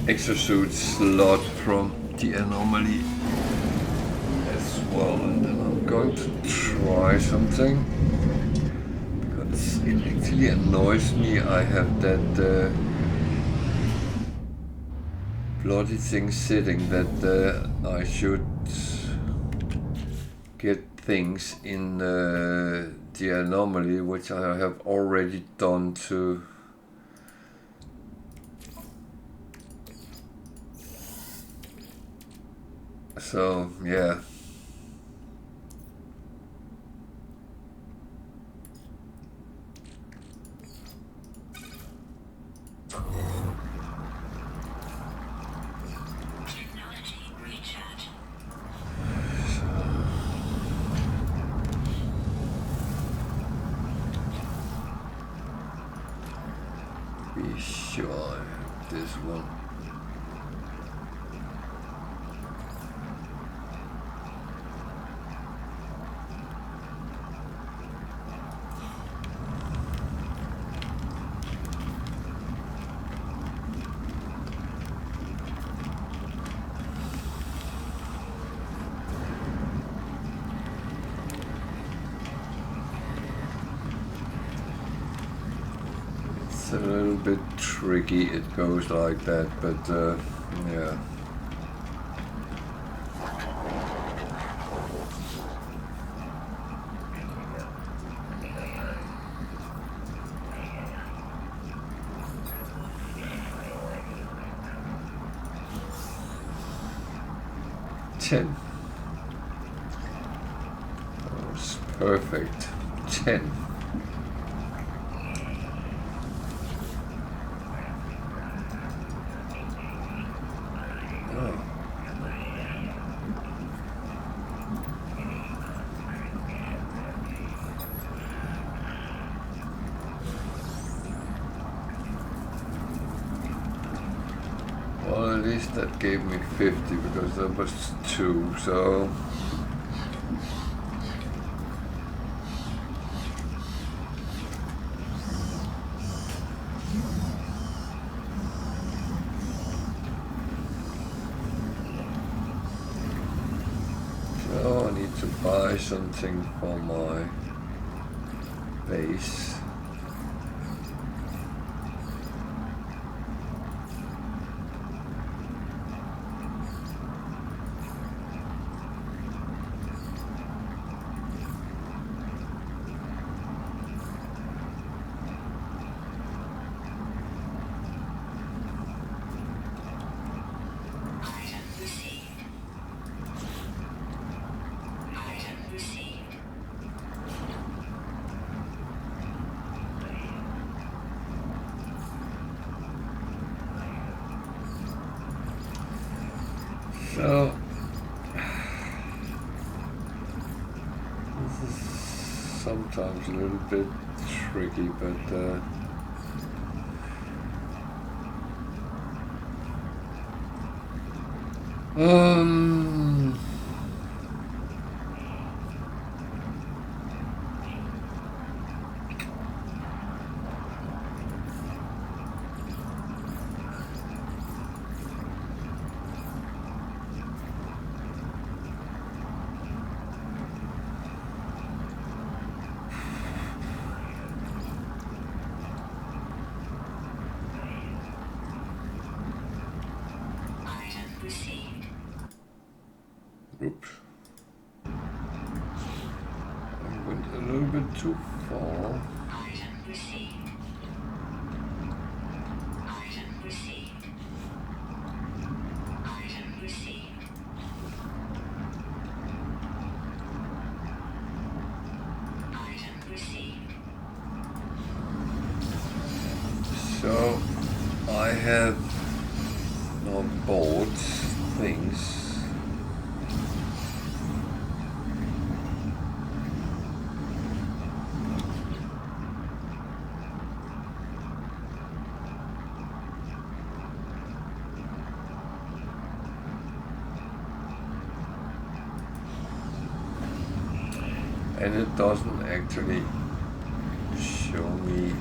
Exosuit slot from the anomaly as well, and then I'm going to try something because it actually annoys me. I have that bloody thing sitting that I should get things in the anomaly, which I have already done to so yeah. Technology recharge. Be sure I have this one. It's a little bit tricky, it goes like that, but yeah. Ten. That was perfect. 10. Well, at least that gave me 50 because that was 2, so I need to buy something for my base. So this is sometimes a little bit tricky, but Item received. oops. I went a little bit too far. Item received. Item received. Item received. Item received. So I have now bought things. And it doesn't actually show me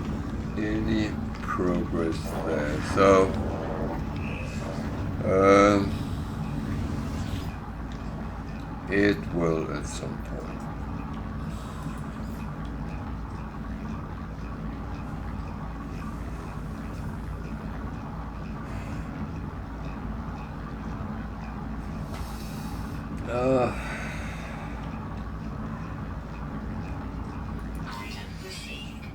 any progress there. So it will at some point. Item received.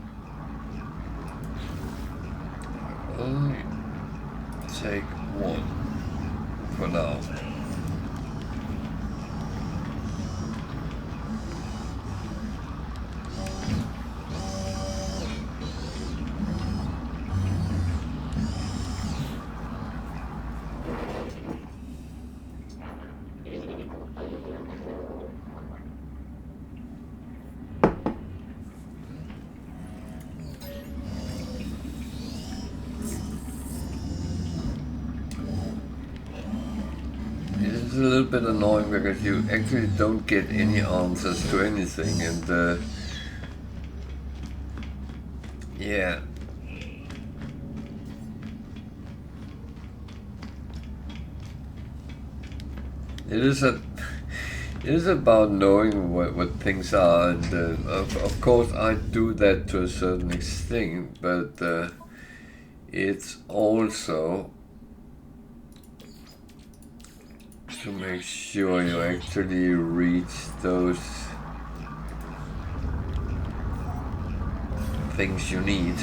Only take one for now. It's a little bit annoying because you actually don't get any answers to anything, and yeah. It is about knowing what things are, and of course I do that to a certain extent, but it's also to make sure you actually reach those things you need.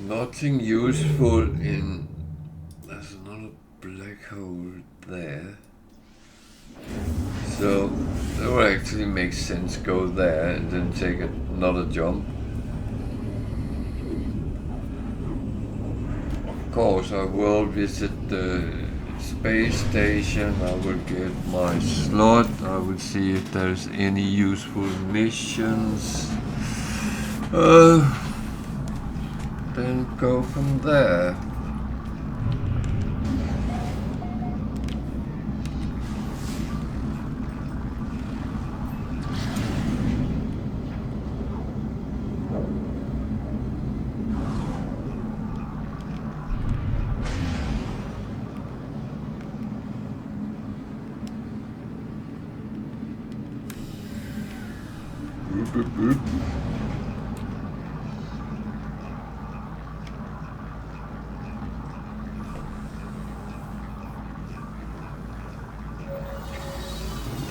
Nothing useful in... There's another black hole there. So that would actually make sense. Go there and then take another jump. Of course I will visit the space station. I will get my slot. I will see if there's any useful missions. Then go from there. Boop, boop, boop.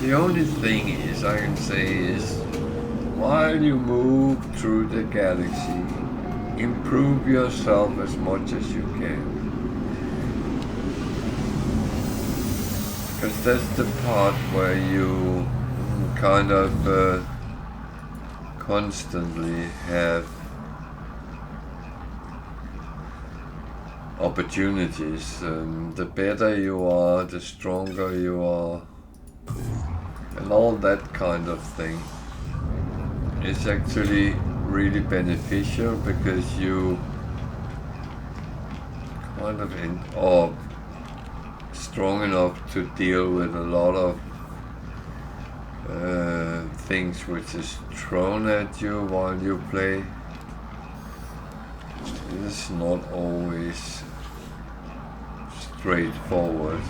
The only thing is I can say is while you move through the galaxy, improve yourself as much as you can. Because that's the part where you kind of constantly have opportunities. The better you are, the stronger you are, and all that kind of thing is actually really beneficial, because you kind of are strong enough to deal with a lot of things which is thrown at you while you play. It's not always straightforward.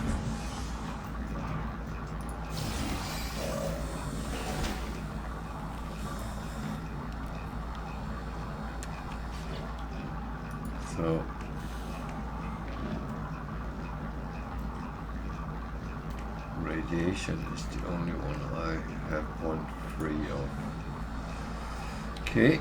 So radiation is the only one I have one free of. Okay.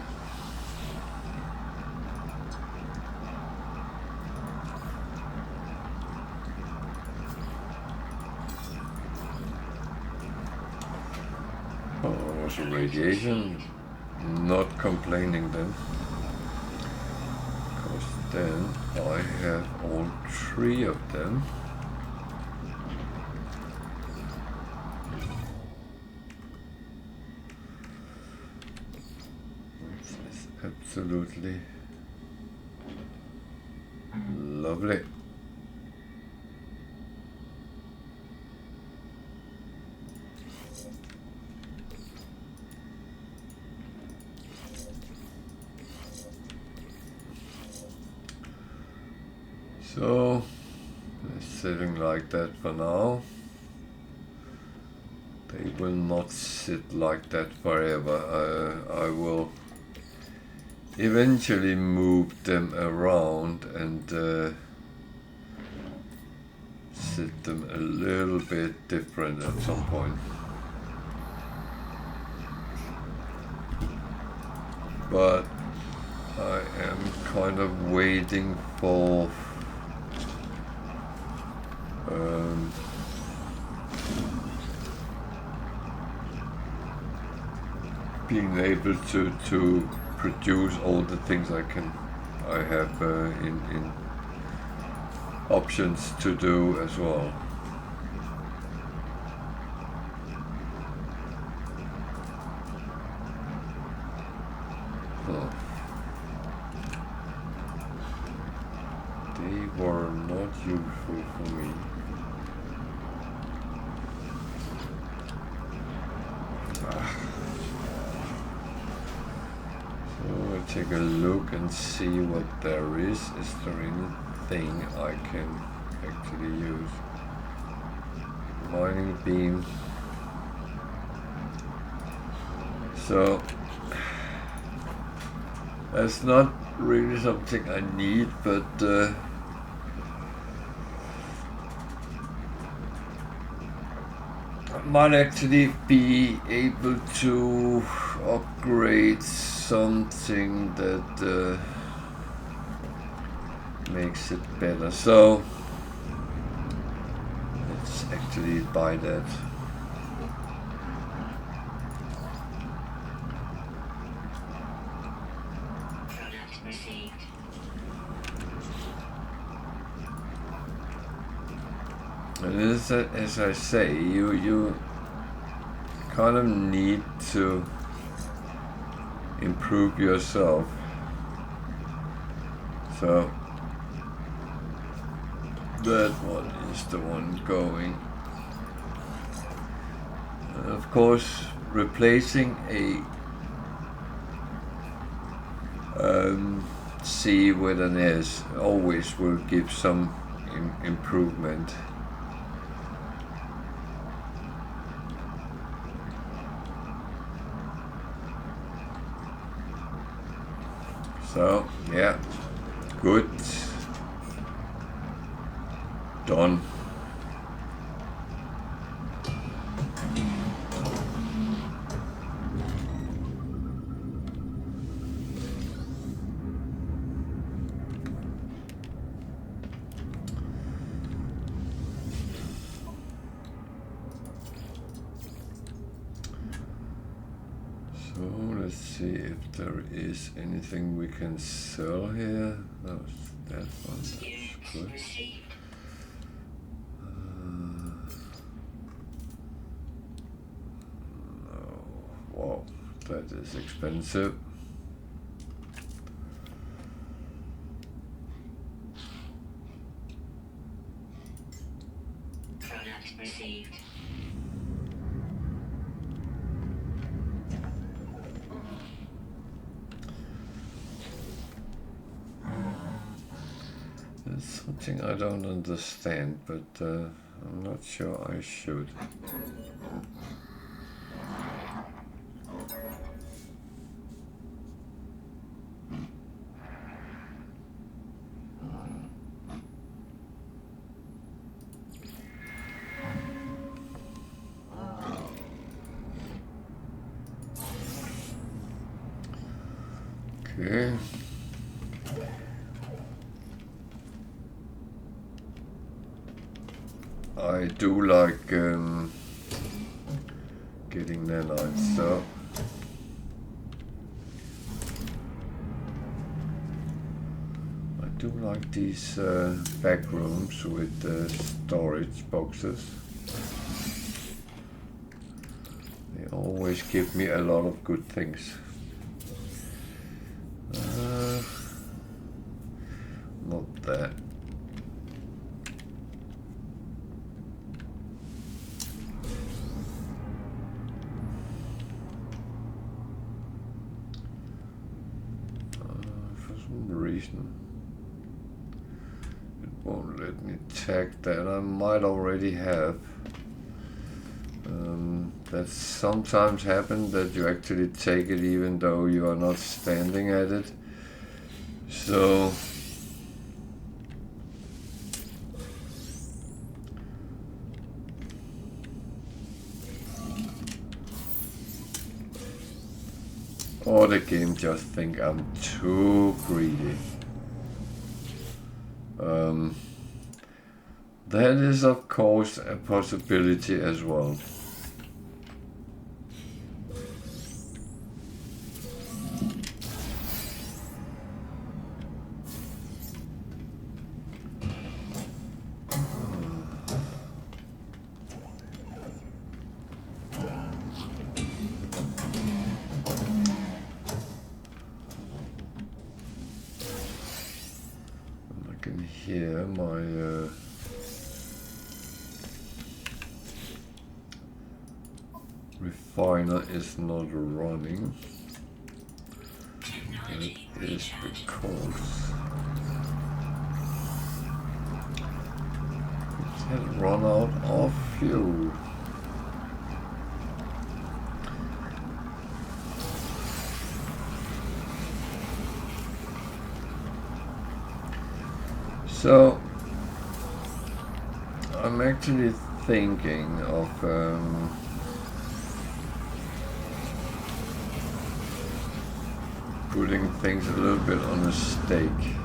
Oh, also radiation. Not complaining then. Because then I have all three of them. Absolutely lovely. So it's sitting like that for now. They will not sit like that forever. I will eventually move them around and sit them a little bit different at some point. But I am kind of waiting for being able to produce all the things I have in options to do as well. Huh. They were not useful for me. Take a look and see what there is. Is there anything I can actually use? Mining beam. So that's not really something I need, but I might actually be able to upgrade something that makes it better. So let's actually buy that. Product received. And as I say, you kind of need to improve yourself. So that one is the one going. And of course, replacing a C with an S always will give some improvement. So, yeah, good. Done. So let's see if there is anything we can sell here. No, that one, that's good. No, wow, that is expensive. Product received. There's something I don't understand, but I'm not sure I should. Okay. I do like getting nanites, so I do like these back rooms with storage boxes. They always give me a lot of good things. Not that. For some reason it won't let me tag that. I might already have. That sometimes happens that you actually take it even though you are not standing at it. So or the game just think I'm too greedy. That is of course a possibility as well. Here my refiner is not running. That is because it has run out of fuel. So I'm actually thinking of putting things a little bit on a stake.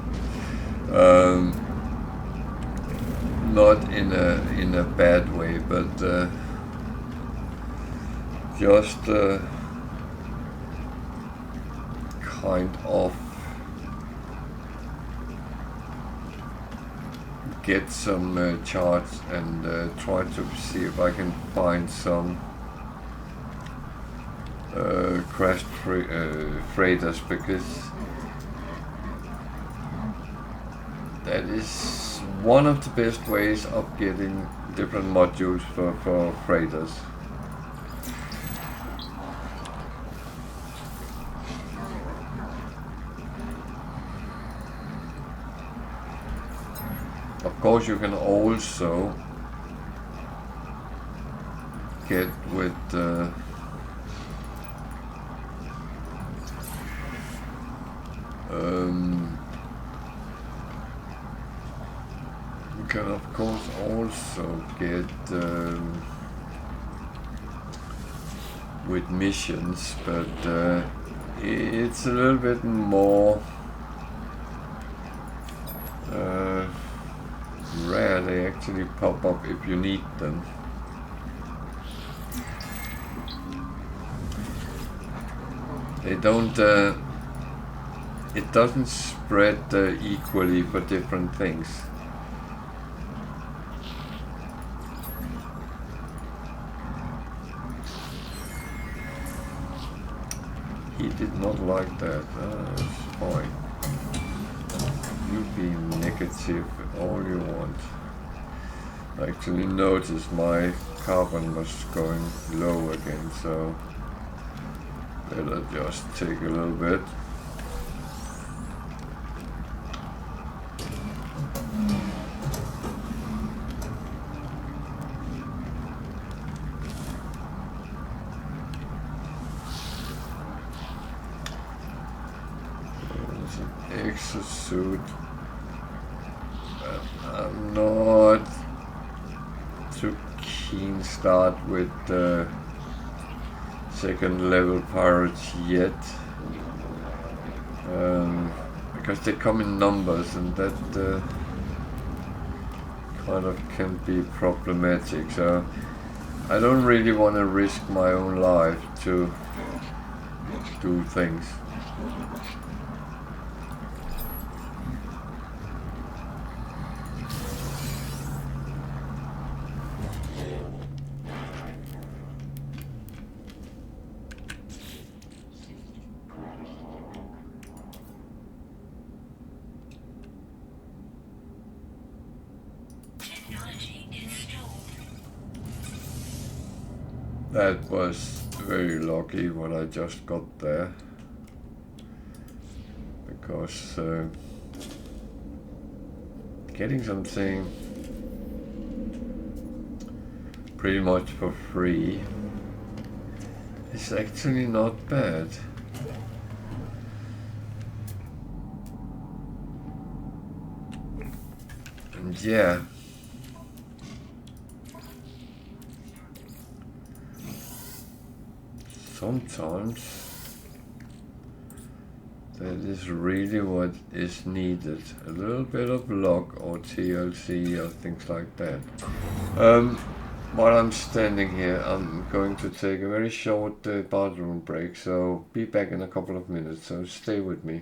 Not in a bad way, but just kind of get some charts and try to see if I can find some crashed freighters, because that is one of the best ways of getting different modules for freighters. Of course, you can also get with you can of course also get with missions, but it's a little bit more rare. They actually pop up if you need them. they don't. It doesn't spread equally for different things. He did not like that. That's fine. You be negative all you want. I actually noticed my carbon was going low again, so better just take a little bit. There's an Exosuit. I'm not too keen start with the second level pirates yet, because they come in numbers and that kind of can be problematic, so I don't really want to risk my own life to do things. That was very lucky what I just got there, because getting something pretty much for free is actually not bad. And yeah, sometimes that is really what is needed. A little bit of luck or TLC or things like that. While I'm standing here, I'm going to take a very short bathroom break, so be back in a couple of minutes, so stay with me.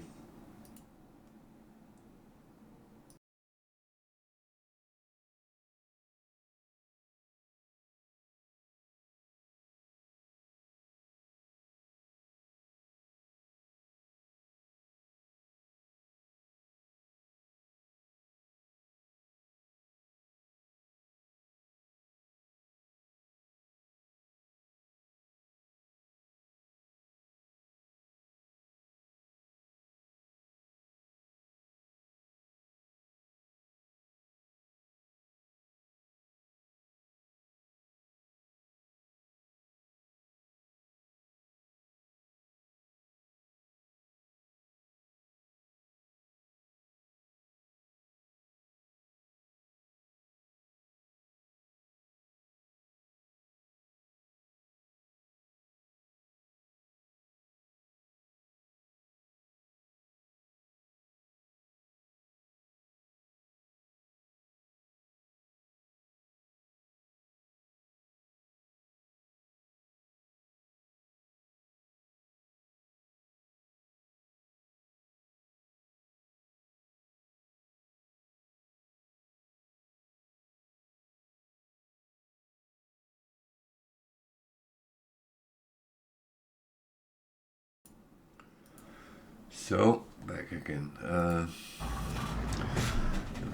So, back again.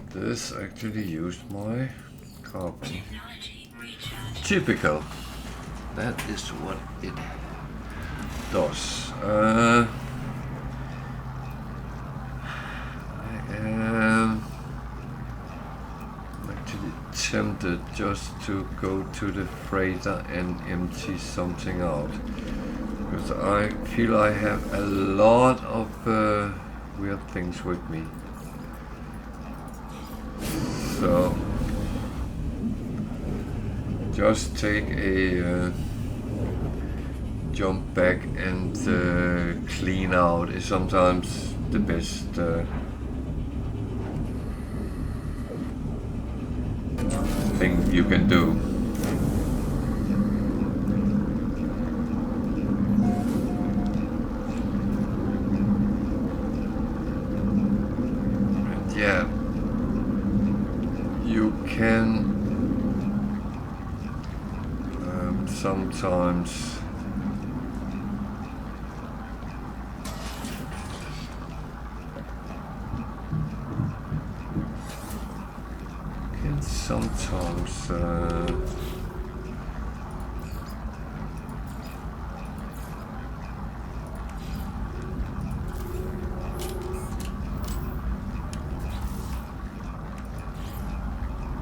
This actually used my carbon. Typical. That is what it does. I am actually tempted just to go to the freighter and empty something out, because I feel I have a lot of weird things with me. So just take a jump back and clean out is sometimes the best thing you can do. sometimes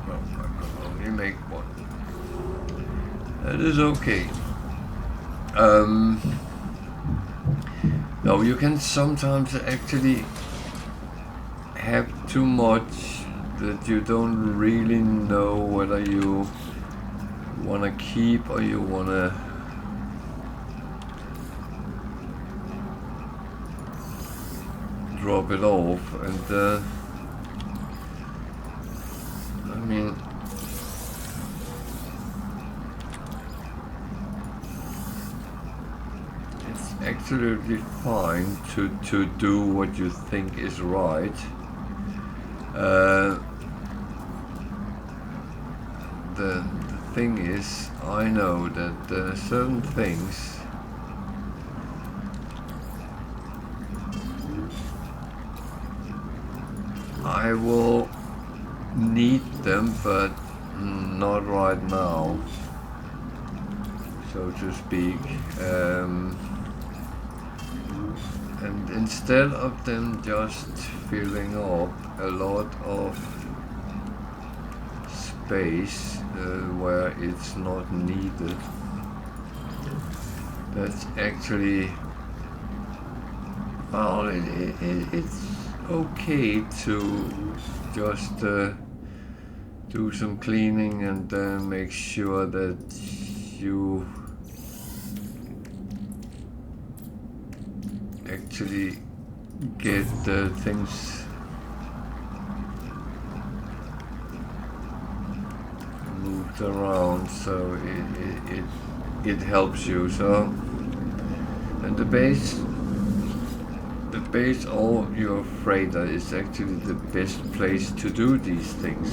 well, I can only make one. That is okay. No, you can sometimes actually have too much that you don't really know whether you want to keep or you want to drop it off. And I mean, it's absolutely fine to do what you think is right. The thing is, I know that certain things I will need them, but not right now, so to speak. And instead of them just filling up a lot of space where it's not needed, that's actually, well, it's okay to just do some cleaning and make sure that you actually get the things moved around, so it helps you. So, and the base or your freighter is actually the best place to do these things,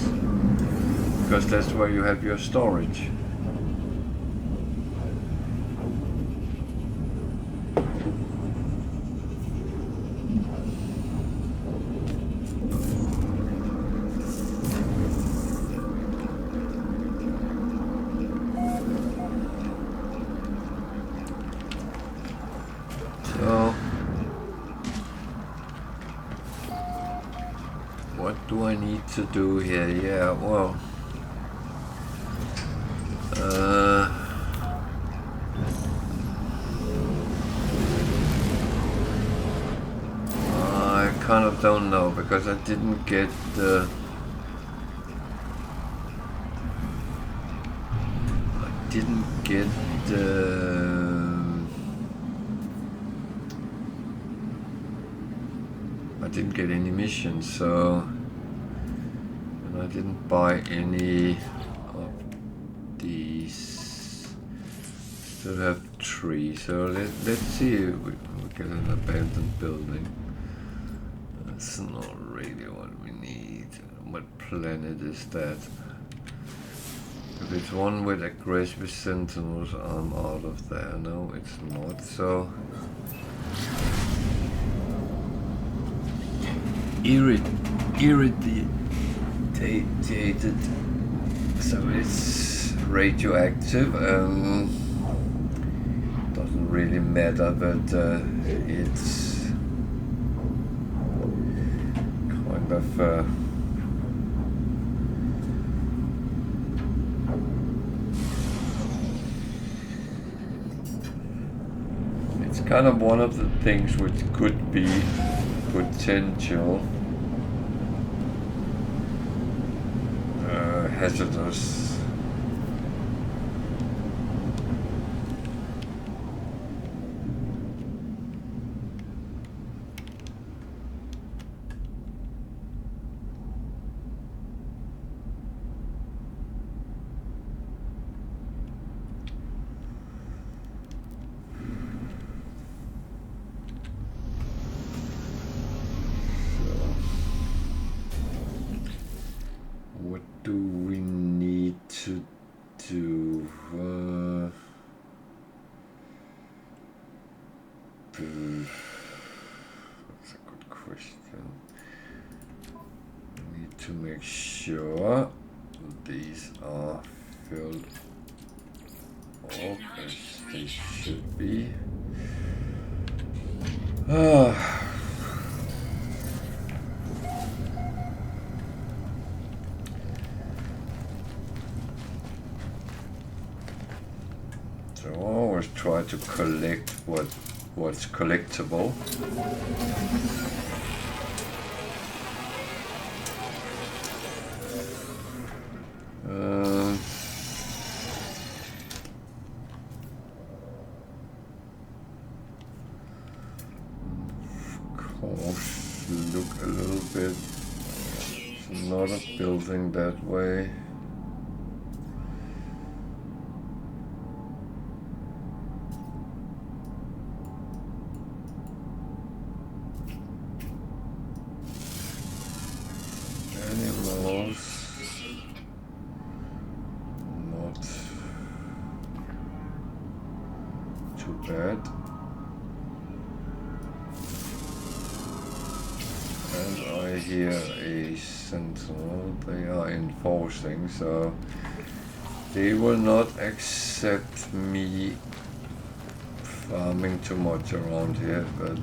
because that's where you have your storage. To do here, yeah, well, I kind of don't know, because I didn't get the any missions, so I didn't buy any of these. Still have 3, so let's see if we get an abandoned building. That's not really what we need. What planet is that? If it's one with aggressive sentinels, I'm out of there. No, it's not. So irritated. So it's radioactive. Doesn't really matter, but it's kind of it's kind of one of the things which could be potential hazardous. What do we need That's a good question. Need to make sure these are filled up as they should be. So I always try to collect what's collectible. Of course, look a little bit. It's not a building that way. They are enforcing, so they will not accept me farming too much around here, but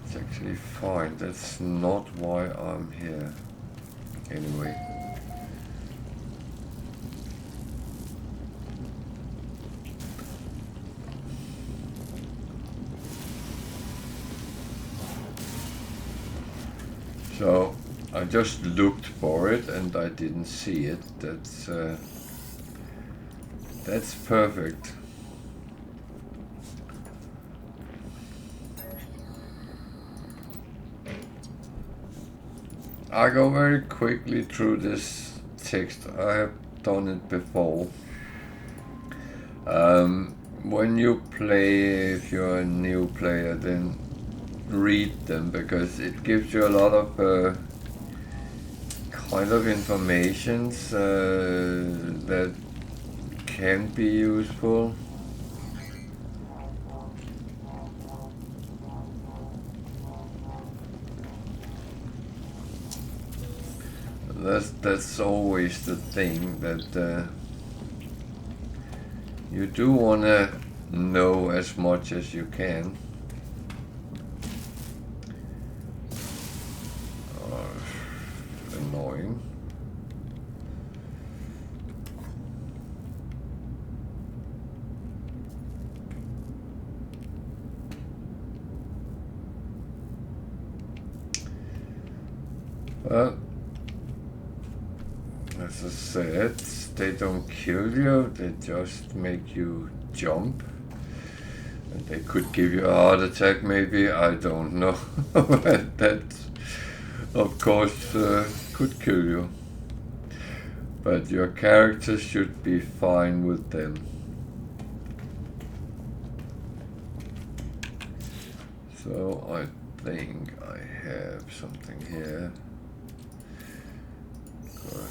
it's actually fine. That's not why I'm here anyway. So I just looked for it and I didn't see it. That's perfect. I go very quickly through this text. I have done it before. When you play, if you're a new player, then read them, because it gives you a lot of kind of informations that can be useful. That's always the thing, that you do want to know as much as you can. Annoying. But as I said, they don't kill you, they just make you jump. And they could give you a heart attack maybe, I don't know. That of course could kill you. But your character should be fine with them. So I think I have something here. Good.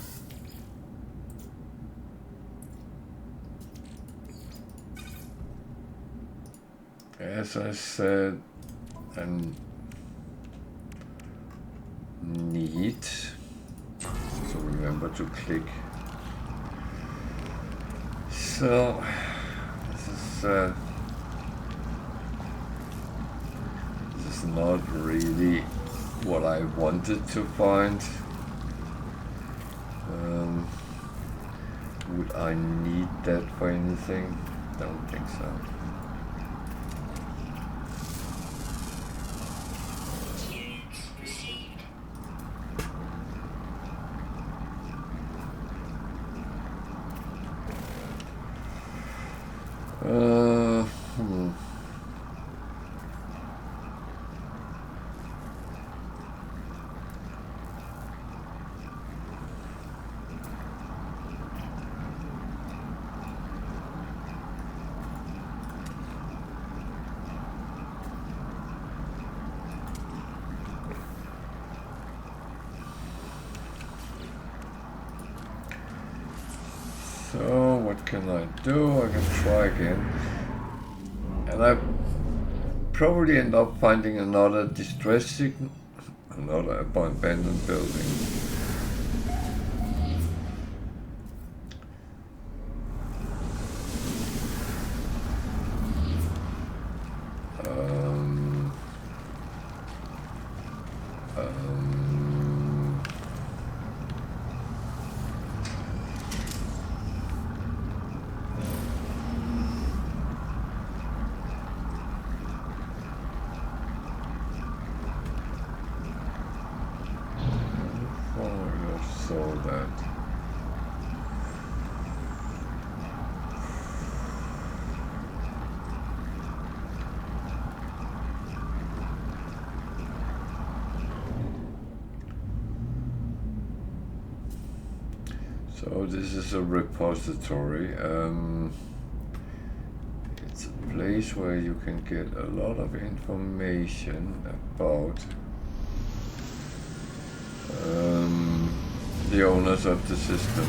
As I said, and need to remember to click. So this is not really what I wanted to find. Would I need that for anything? Don't think so. So what can I do? I can try again. And probably end up finding another distress signal, another abandoned building. So this is a repository. It's a place where you can get a lot of information about the owners of the system.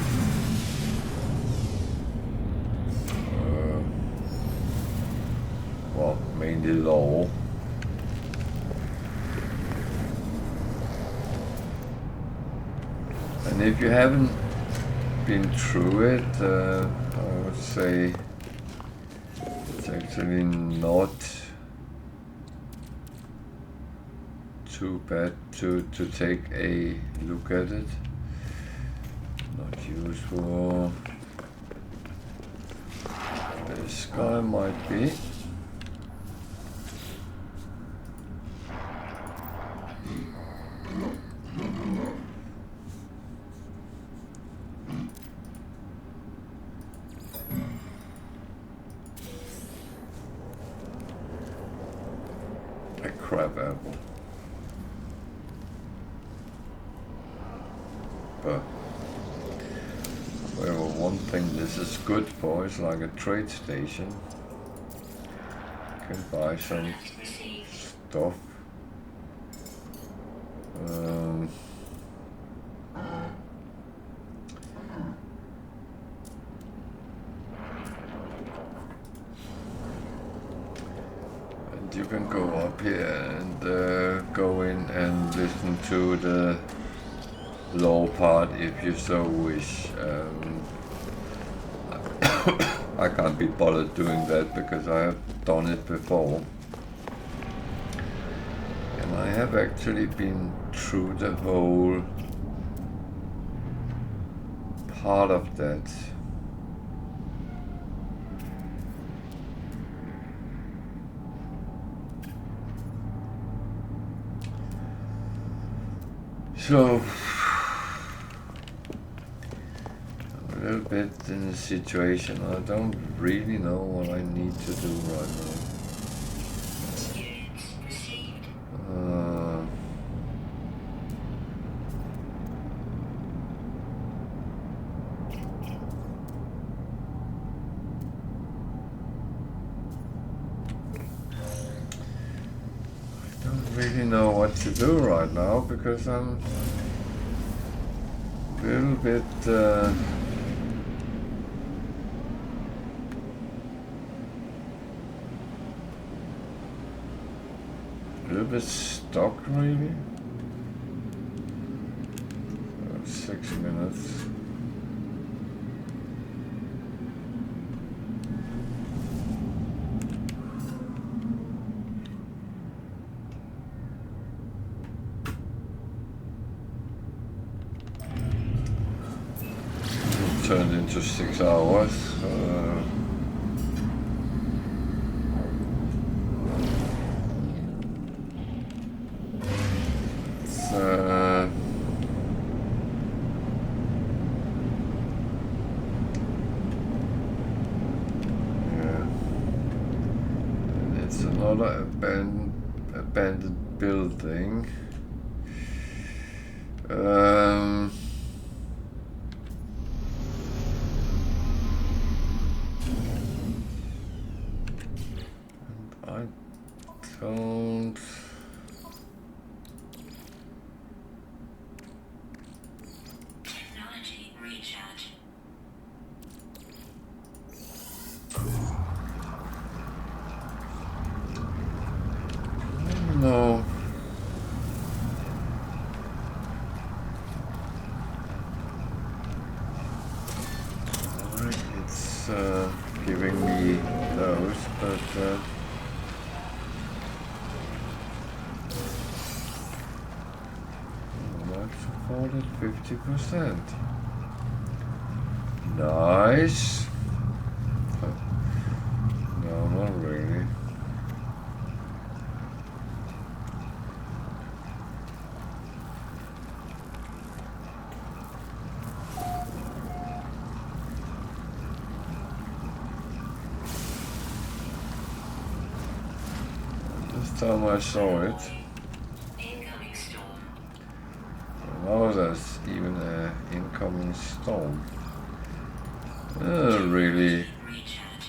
Well, mainly law. And if you haven't been through it, I would say it's actually not too bad to take a look at it. Not useful. This guy might be. A crab apple. But well, one thing this is good for is like a trade station. You can buy some stuff. And you can go up here and go in and listen to the low part if you so wish. I can't be bothered doing that because I have done it before. And I have actually been through the whole part of that. So a little bit in a situation I don't really know what I need to do right now. I don't really know what to do right now because I'm a little bit stuck really. 6 minutes. It turned into 6 hours. Abandoned building. I don't. Technology recharge. Fallen 50%. Nice. No, not really. This time I saw it. Incoming storm. Now there's even an incoming storm. Really Recharge.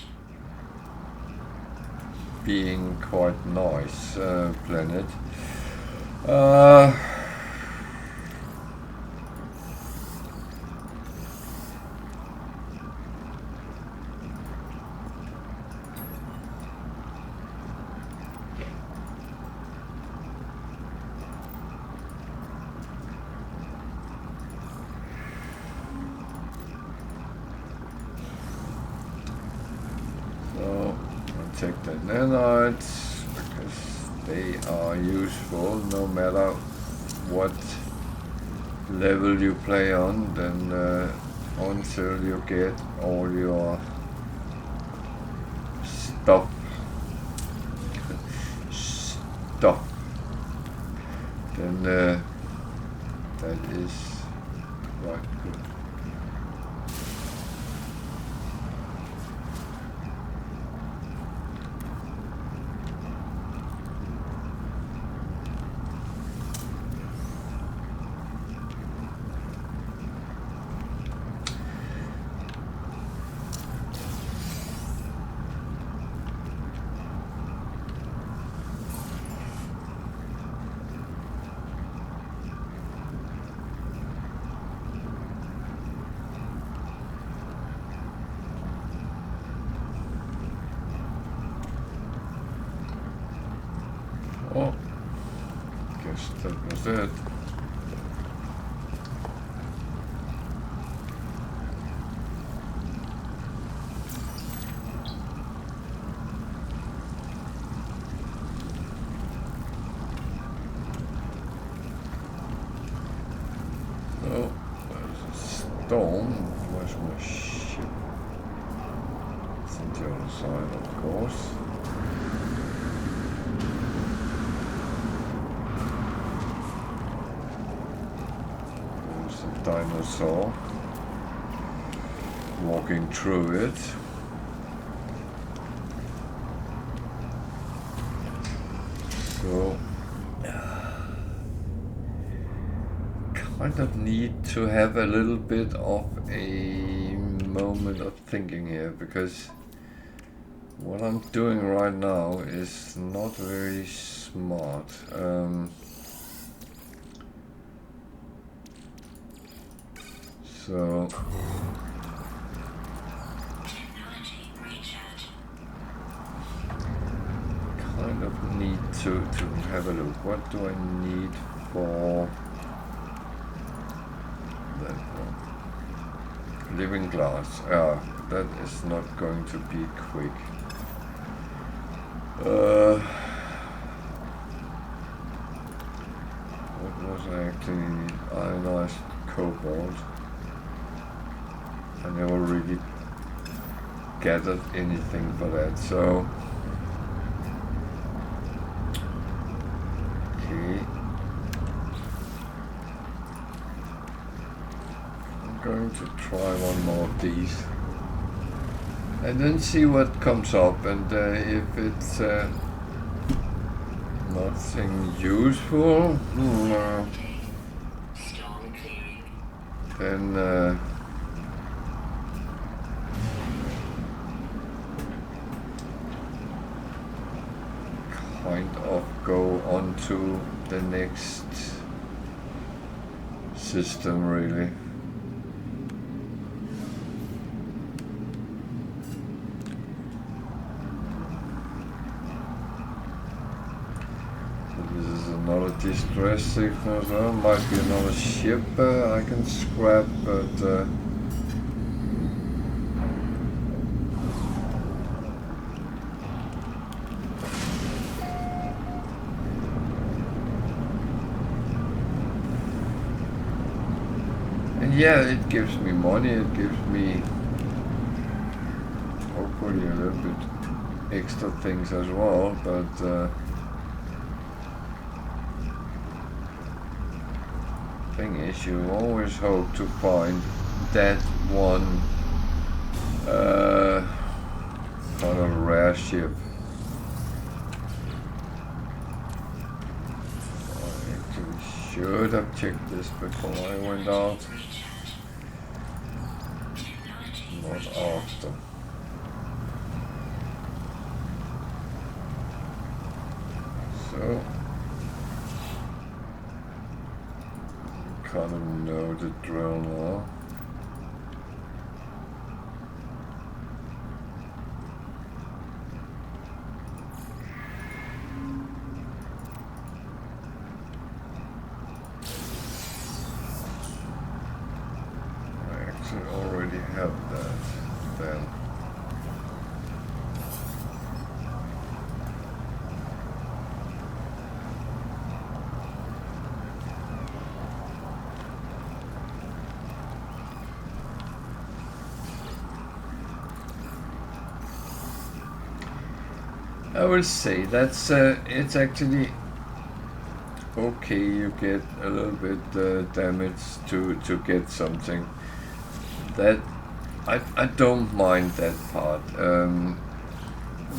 being quite nice, planet. So I'll take the nanites because they are useful no matter what level you play on, then until you get all your stuff then that is quite good. Oh, guess that was it. Oh, there's a storm. Where's my ship? It's on the other side, of course. Dinosaur walking through it. So kind of need to have a little bit of a moment of thinking here, because what I'm doing right now is not very smart. So Technology recharge. kind of need to have a look. What do I need for that one? Living glass. That is not going to be quick. What was I actually need? Ionized cobalt. I never really gathered anything for that, so okay. I'm going to try one more of these and then see what comes up, and if it's nothing useful, Storm clearing. then kind of go on to the next system, really. So this is another distress signal, so might be another ship I can scrap, but Yeah, it gives me money, it gives me hopefully a little bit extra things as well, but thing is, you always hope to find that one kind of rare ship. I actually should have checked this before I went out, not after. So kind of know the drill now. I actually already have that then. I will say that's it's actually okay. You get a little bit damage to get something. That I don't mind that part.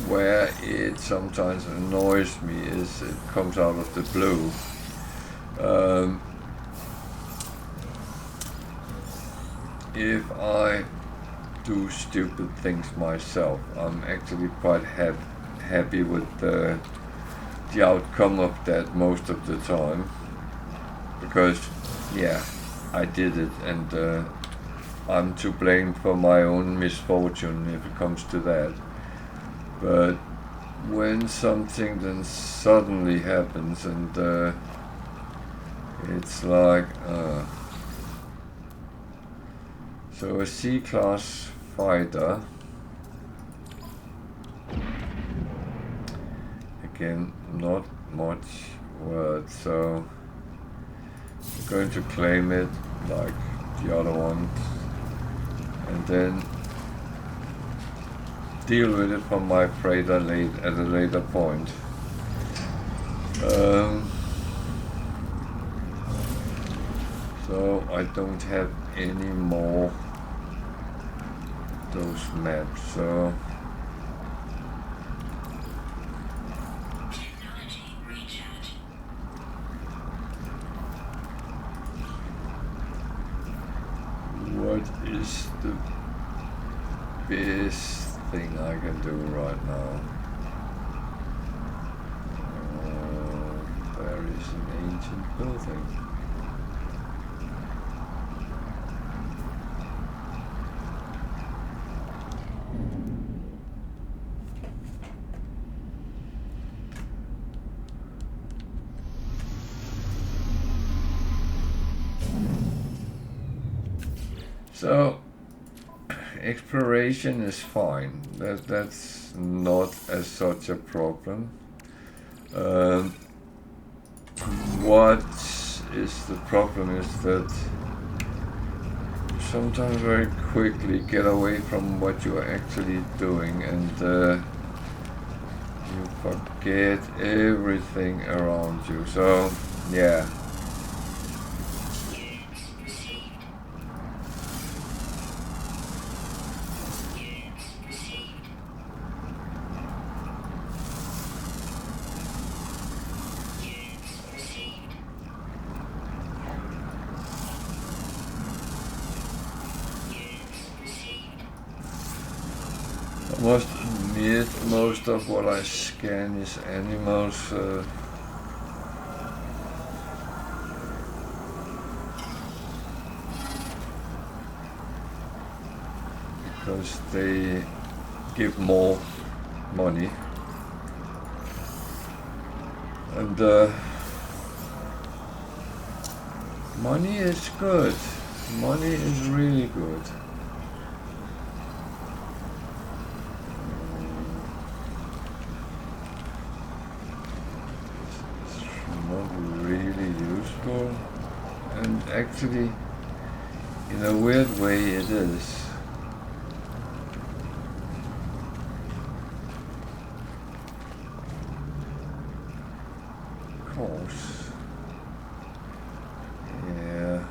Where it sometimes annoys me is it comes out of the blue. If I do stupid things myself, I'm actually quite happy with the outcome of that most of the time, because yeah, I did it, and I'm to blame for my own misfortune if it comes to that. But when something then suddenly happens and it's like so a C-class fighter, again, not much worth, so I'm going to claim it like the other one, and then deal with it from my freighter at a later point. So I don't have any more those maps, so Technology recharge. what is the best thing I can do right now? There is an ancient building. So exploration is fine. That's not as such a problem. What is the problem is that sometimes very quickly get away from what you are actually doing, and you forget everything around you. So yeah. Units received. Units received. Units received. Units received. I must admit, most of what I scan is animals. Because they give more money, and money is good. Money is really good. It's not really useful, and actually In a weird way it is. Of course. Yeah.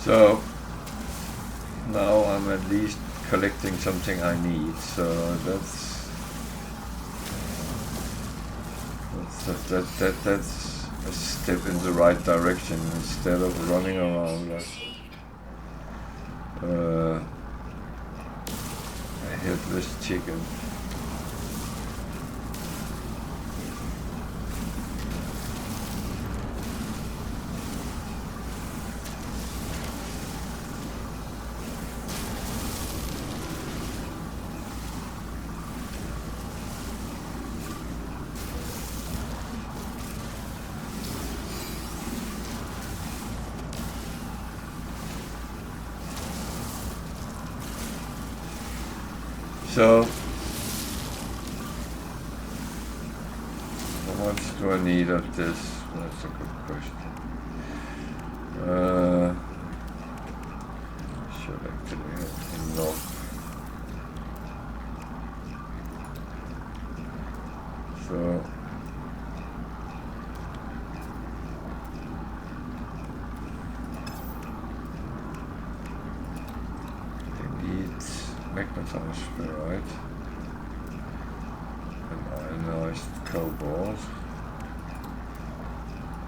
So now I'm at least collecting something I need, so that's a step in the right direction instead of running around like a headless chicken. So, how much do I need of this? That's a good question. Should actually have enough. So, I need magnetized ferrite and ionized cobalt.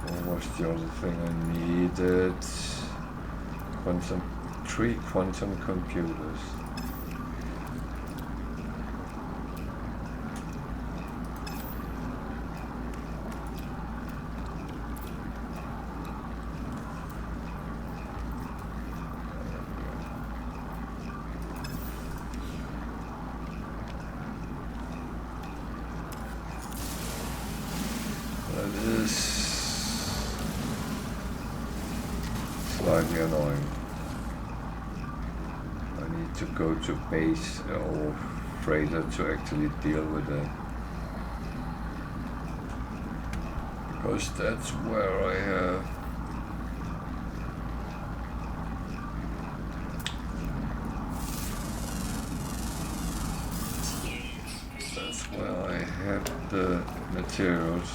What was the other thing I needed? Three quantum computers. Slightly annoying. I need to go to base or freighter to actually deal with it. Because that's where I have the materials.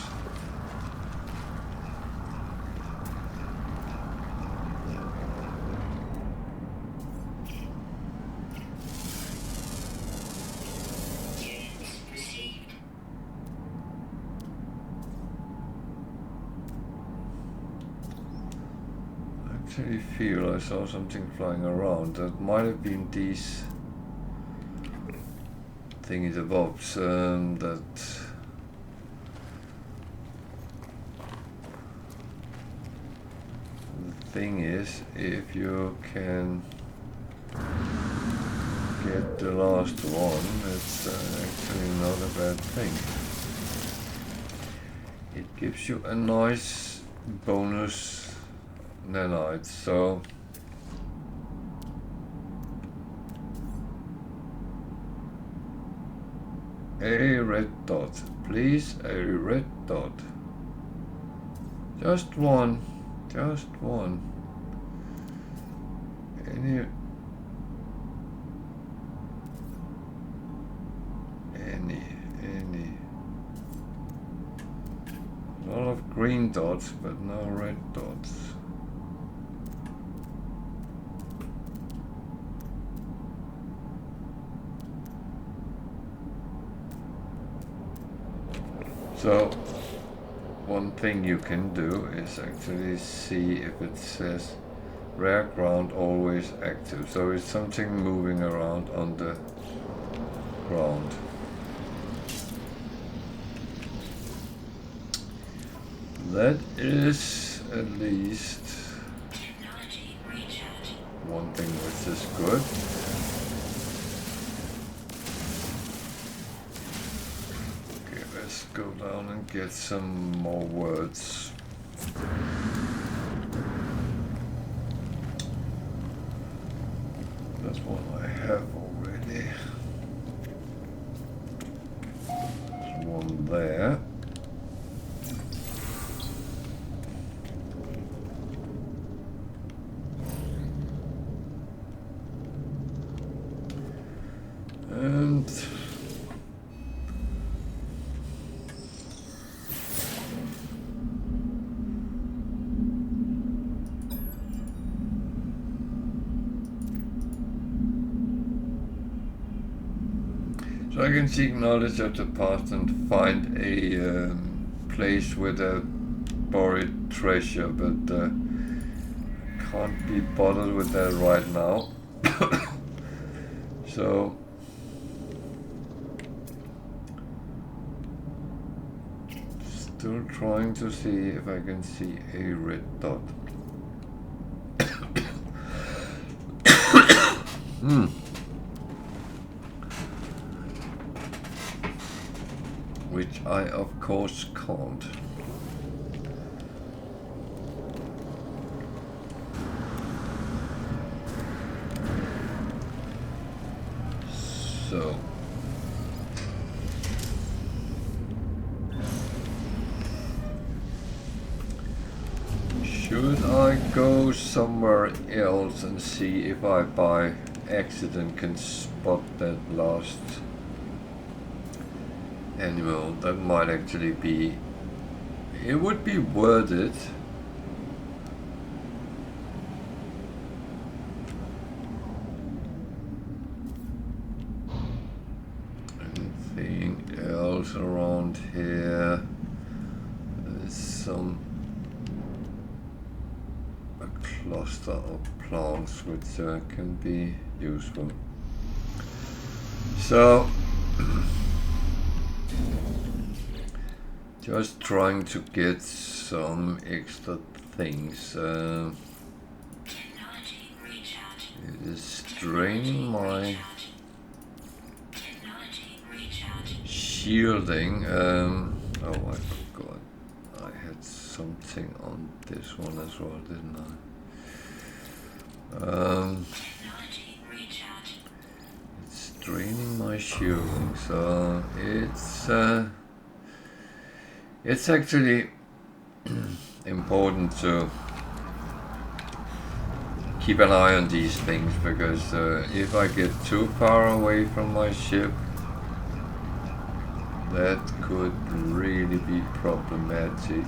I actually feel I saw something flying around. That might have been these thingy the bobs that the thing is, if you can get the last one, it's actually not a bad thing. It gives you a nice bonus nanite, so a red dot, please, a red dot. Just one. Just one. Any. A lot of green dots, but no red dots. So, one thing you can do is actually see if it says rare ground always active. So it's something moving around on the ground. That is at least one thing which is good. Okay, let's go down and get some more words. That's one I have already. There's one there. And so I can seek knowledge of the past and find a place with a buried treasure, but can't be bothered with that right now. So still trying to see if I can see a red dot. Which I of course can't. So should I go somewhere else and see if I by accident can spot that last animal? That might actually be, it would be worth it. Anything else around here? There's some a cluster of plants which can be useful. So just trying to get some extra things. It is draining my shielding. Oh, I forgot. I had something on this one as well, didn't I? It's draining my shielding, so it's actually important to keep an eye on these things, because if I get too far away from my ship, that could really be problematic.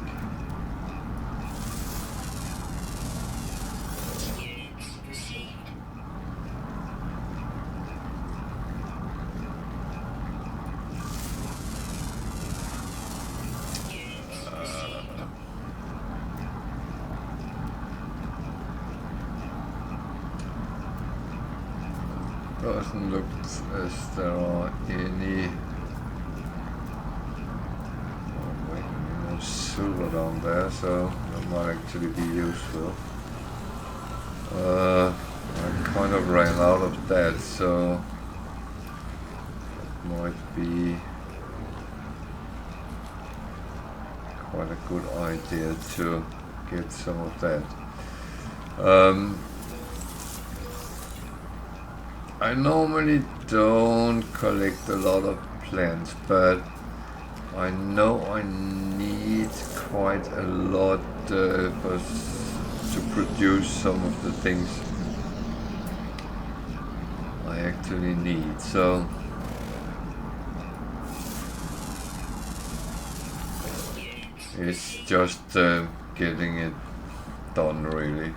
Doesn't look as there are any silver down there, so that might actually be useful. I kind of ran out of that, so it might be quite a good idea to get some of that. I normally don't collect a lot of plants, but I know I need quite a lot to produce some of the things I actually need. So it's just getting it done, really.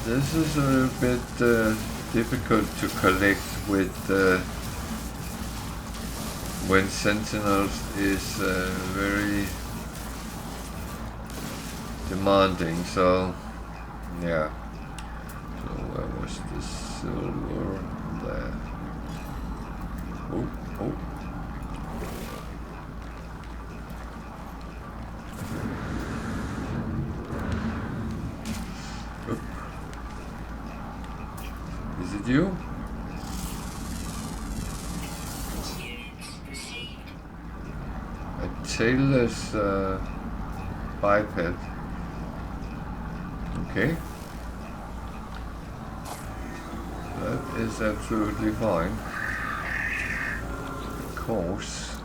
This is a little bit difficult to collect with when Sentinels is very demanding, so yeah. So where was the silver? There. Oh. Oop. Is it you? A tailless biped. Okay. That is absolutely fine. Because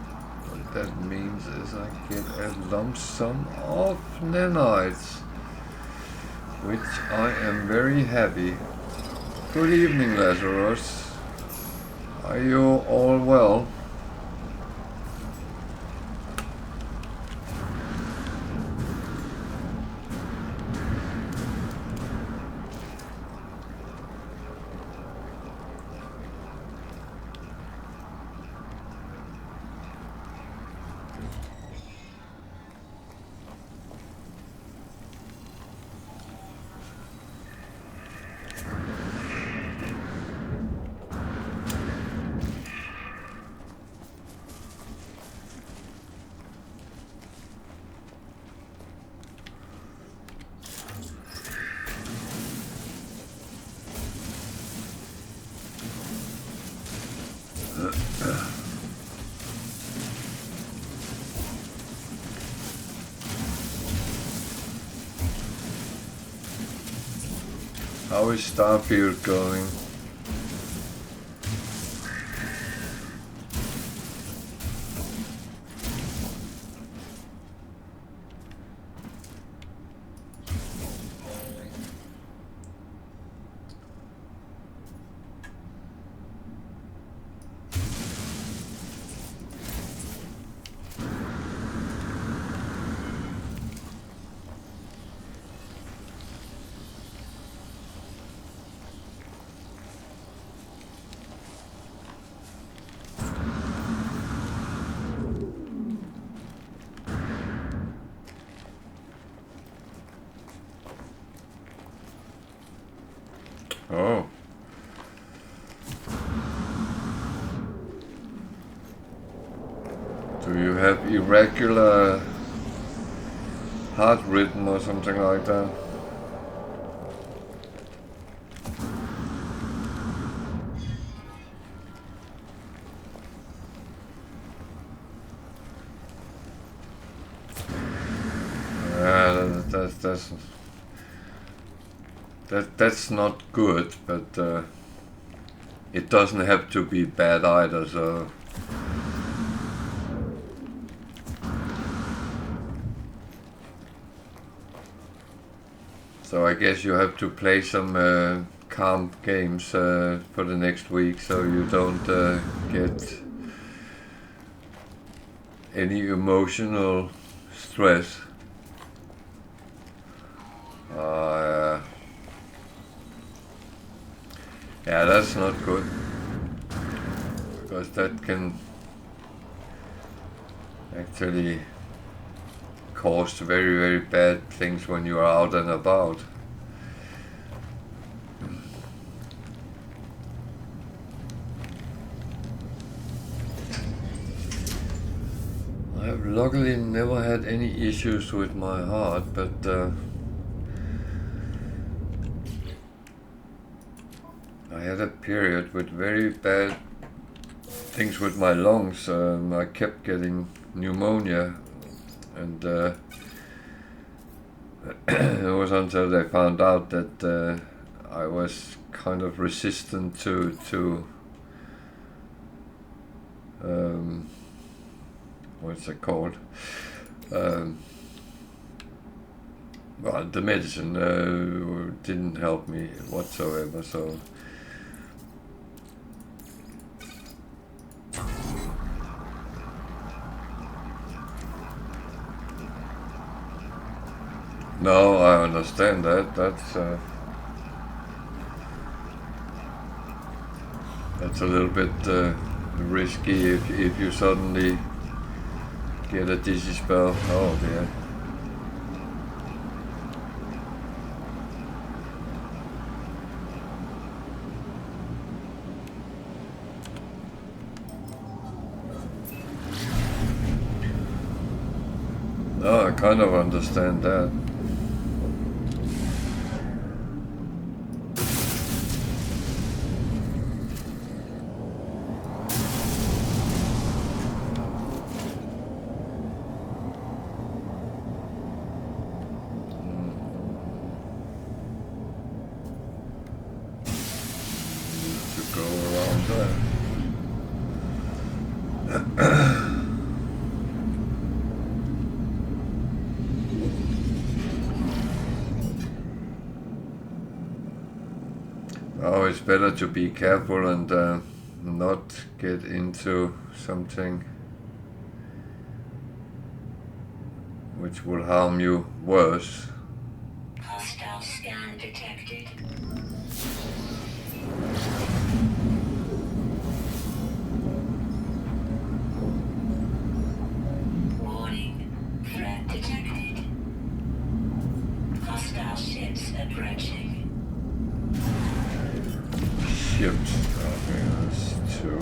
what that means is I get a lump sum of nanites, which I am very happy. Good evening, Lazarus. Are you all well? How is Starfield going? Oh. Do you have irregular heart rhythm or something like that? That's not good, but it doesn't have to be bad either, so. So I guess you have to play some calm games for the next week, so you don't get any emotional stress. Yeah, that's not good, because that can actually cause very, very bad things when you are out and about. I have luckily never had any issues with my heart, but I had a period with very bad things with my lungs. I kept getting pneumonia, and it was until they found out that I was kind of resistant to what's it called? Well, the medicine didn't help me whatsoever, so. No, I understand that. That's That's a little bit risky if you suddenly get a dizzy spell. Oh dear. No, I kind of understand that. To go around there. Oh, it's better to be careful and not get into something which will harm you worse. Hostile scan detected. Warning. Threat detected. Hostile ships approaching. Ships. Okay, that's two.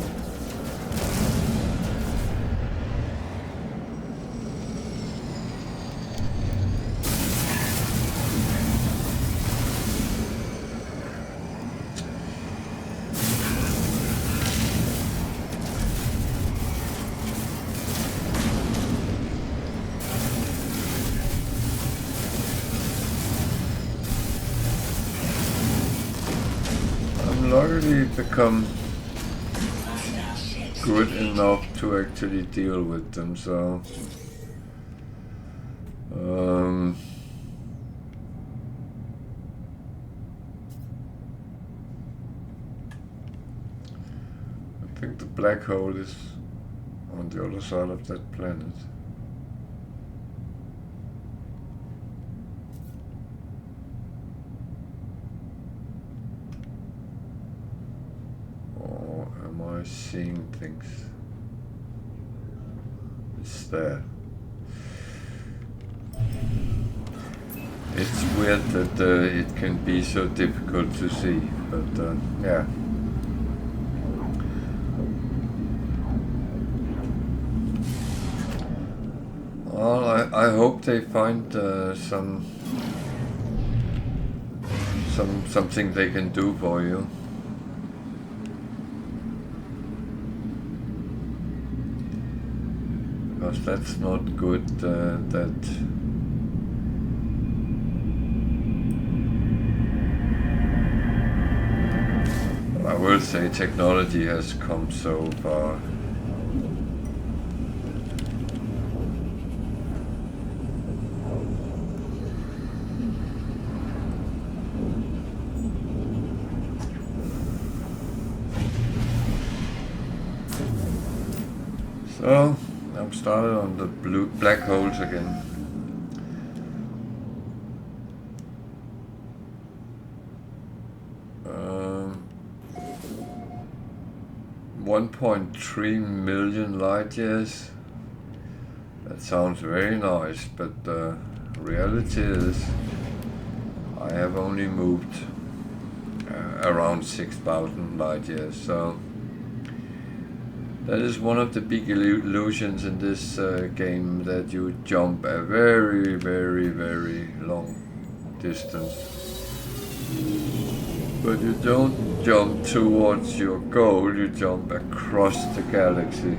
I'm luckily become Hostile ships good defeated. enough to actually deal with them, so I think the black hole is on the other side of that planet. Or am I seeing things? It's there. It's weird that it can be so difficult to see, but yeah. Well, I hope they find something they can do for you. Because that's not good that I will say technology has come so far. So I'm started on the black holes again. 1.3 million light years. That sounds very nice, but the reality is I have only moved around 6,000 light years, so that is one of the big illusions in this game, that you jump a very, very, very long distance. But you don't jump towards your goal, you jump across the galaxy.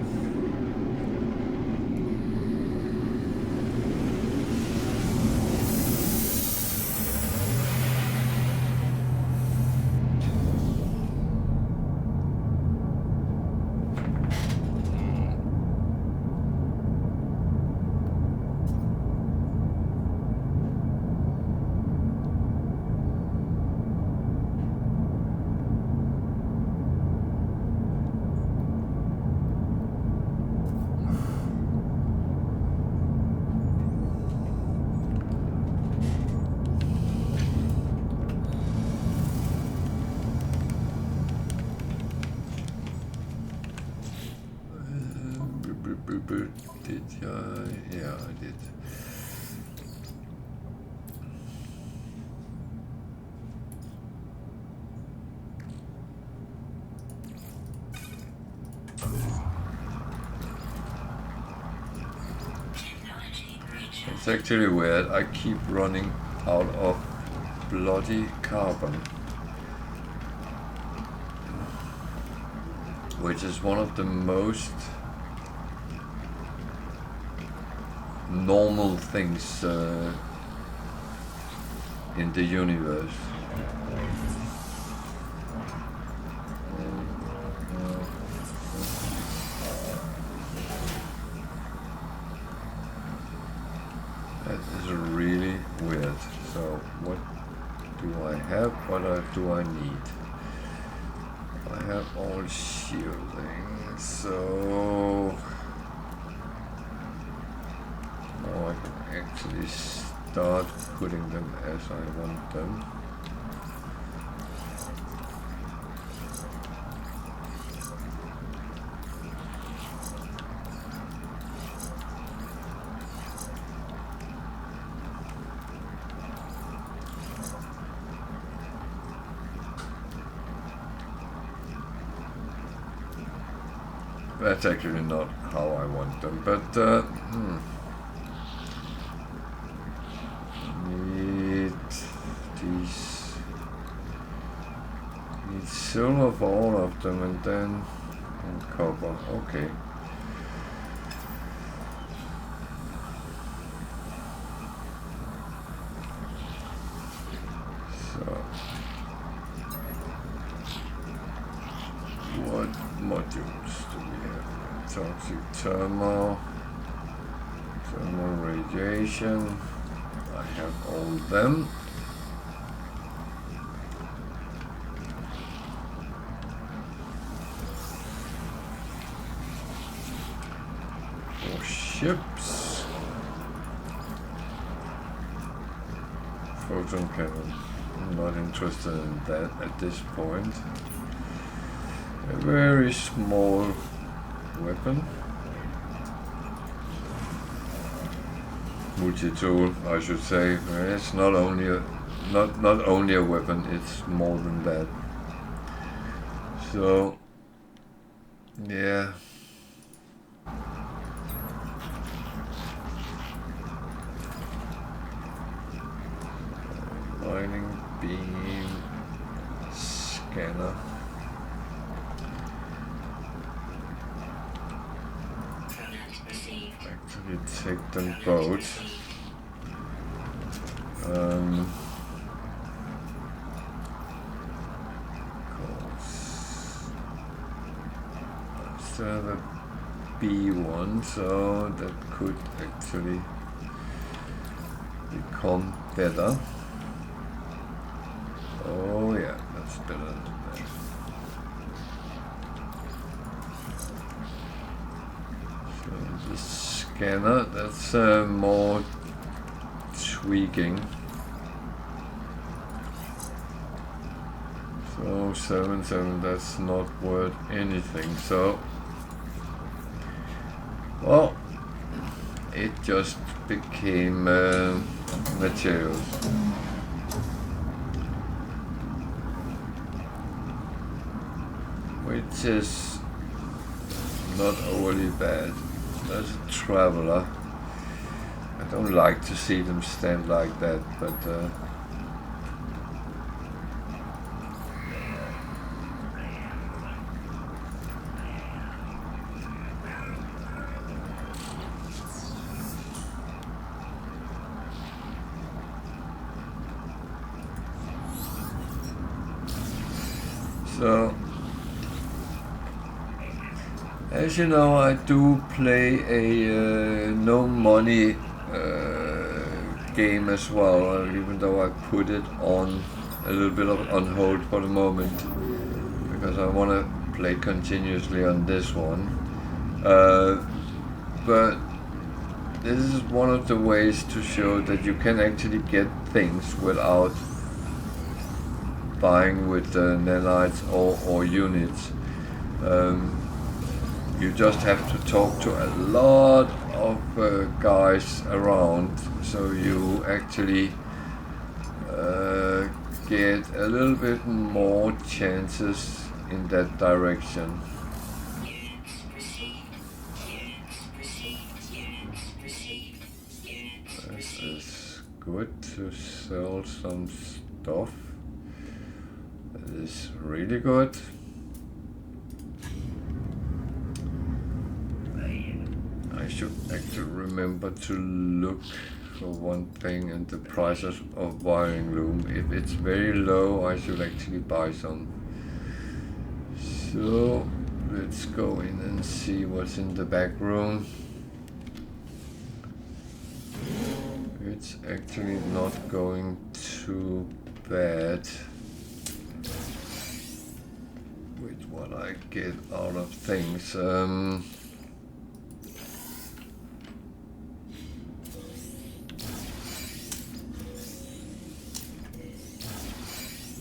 Did I? Yeah, I did. It's actually weird. I keep running out of bloody carbon, which is one of the most normal things in the universe. That is really weird. So what do I have? What do I need? I have all shielding, so now I can actually start putting them as I want them. That's actually not how I want them, but need these, need silver for all of them, and then copper. Okay. So what modules do we have? Toxic thermal radiation. I have all them. For ships, photon cannon. I'm not interested in that at this point. A very small weapon. Multi-tool, I should say. It's not only a weapon, it's more than that. So yeah. Mining beam scanner. Actually take them both. Still have a B1, so that could actually become better. Oh yeah, that's better than that. So the scanner, that's more tweaking. So 7, that's not worth anything. So, well, it just became materials. Which is not overly bad. There's a traveler. I don't like to see them stand like that, but so, as you know, I do play a no money game as well, even though I put it on a little bit on hold for the moment because I want to play continuously on this one. But this is one of the ways to show that you can actually get things without buying with nanites or units. you just have to talk to a lot of guys around, so you actually get a little bit more chances in that direction. Units received. Units received. Units received. Units This received. is good to sell some stuff. That is really good. I should actually remember to look for one thing, and the price of wiring loom. If it's very low, I should actually buy some. So let's go in and see what's in the back room. It's actually not going too bad with what I get out of things.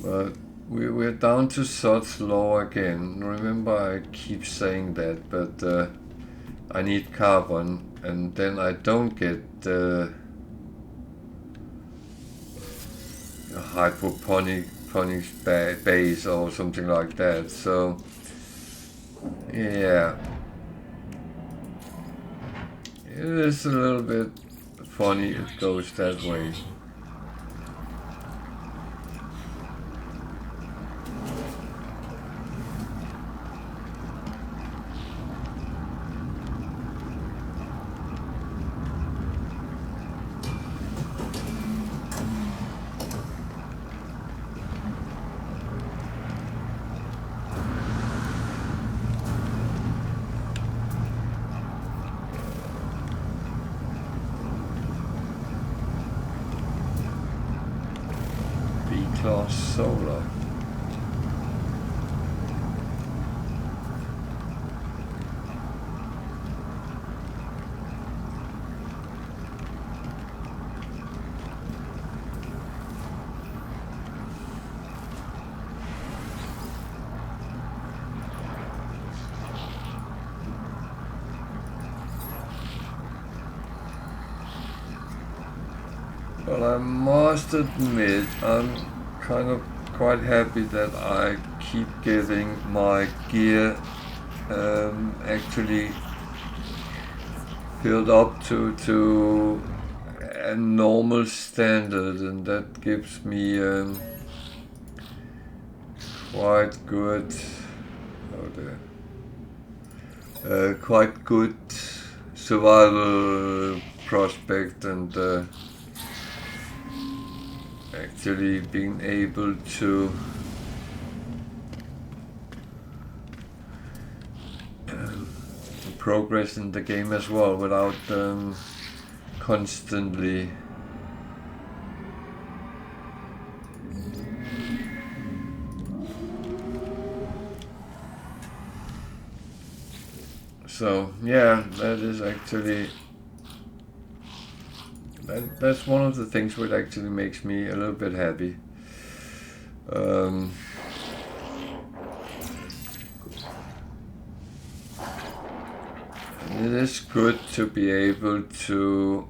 But we're down to such low again. Remember, I keep saying that, but I need carbon, and then I don't get the hydroponics base or something like that. So yeah, it is a little bit funny it goes that way. B-class solar. Well, I must admit, I'm kind of quite happy that I keep getting my gear actually filled up to a normal standard, and that gives me quite good, quite good survival prospect, and actually being able to progress in the game as well without constantly so yeah, that is actually that's one of the things which actually makes me a little bit happy. It is good to be able to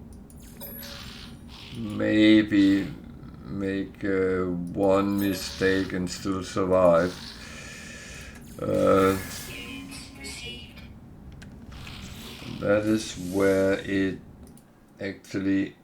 maybe make one mistake and still survive. That is where it actually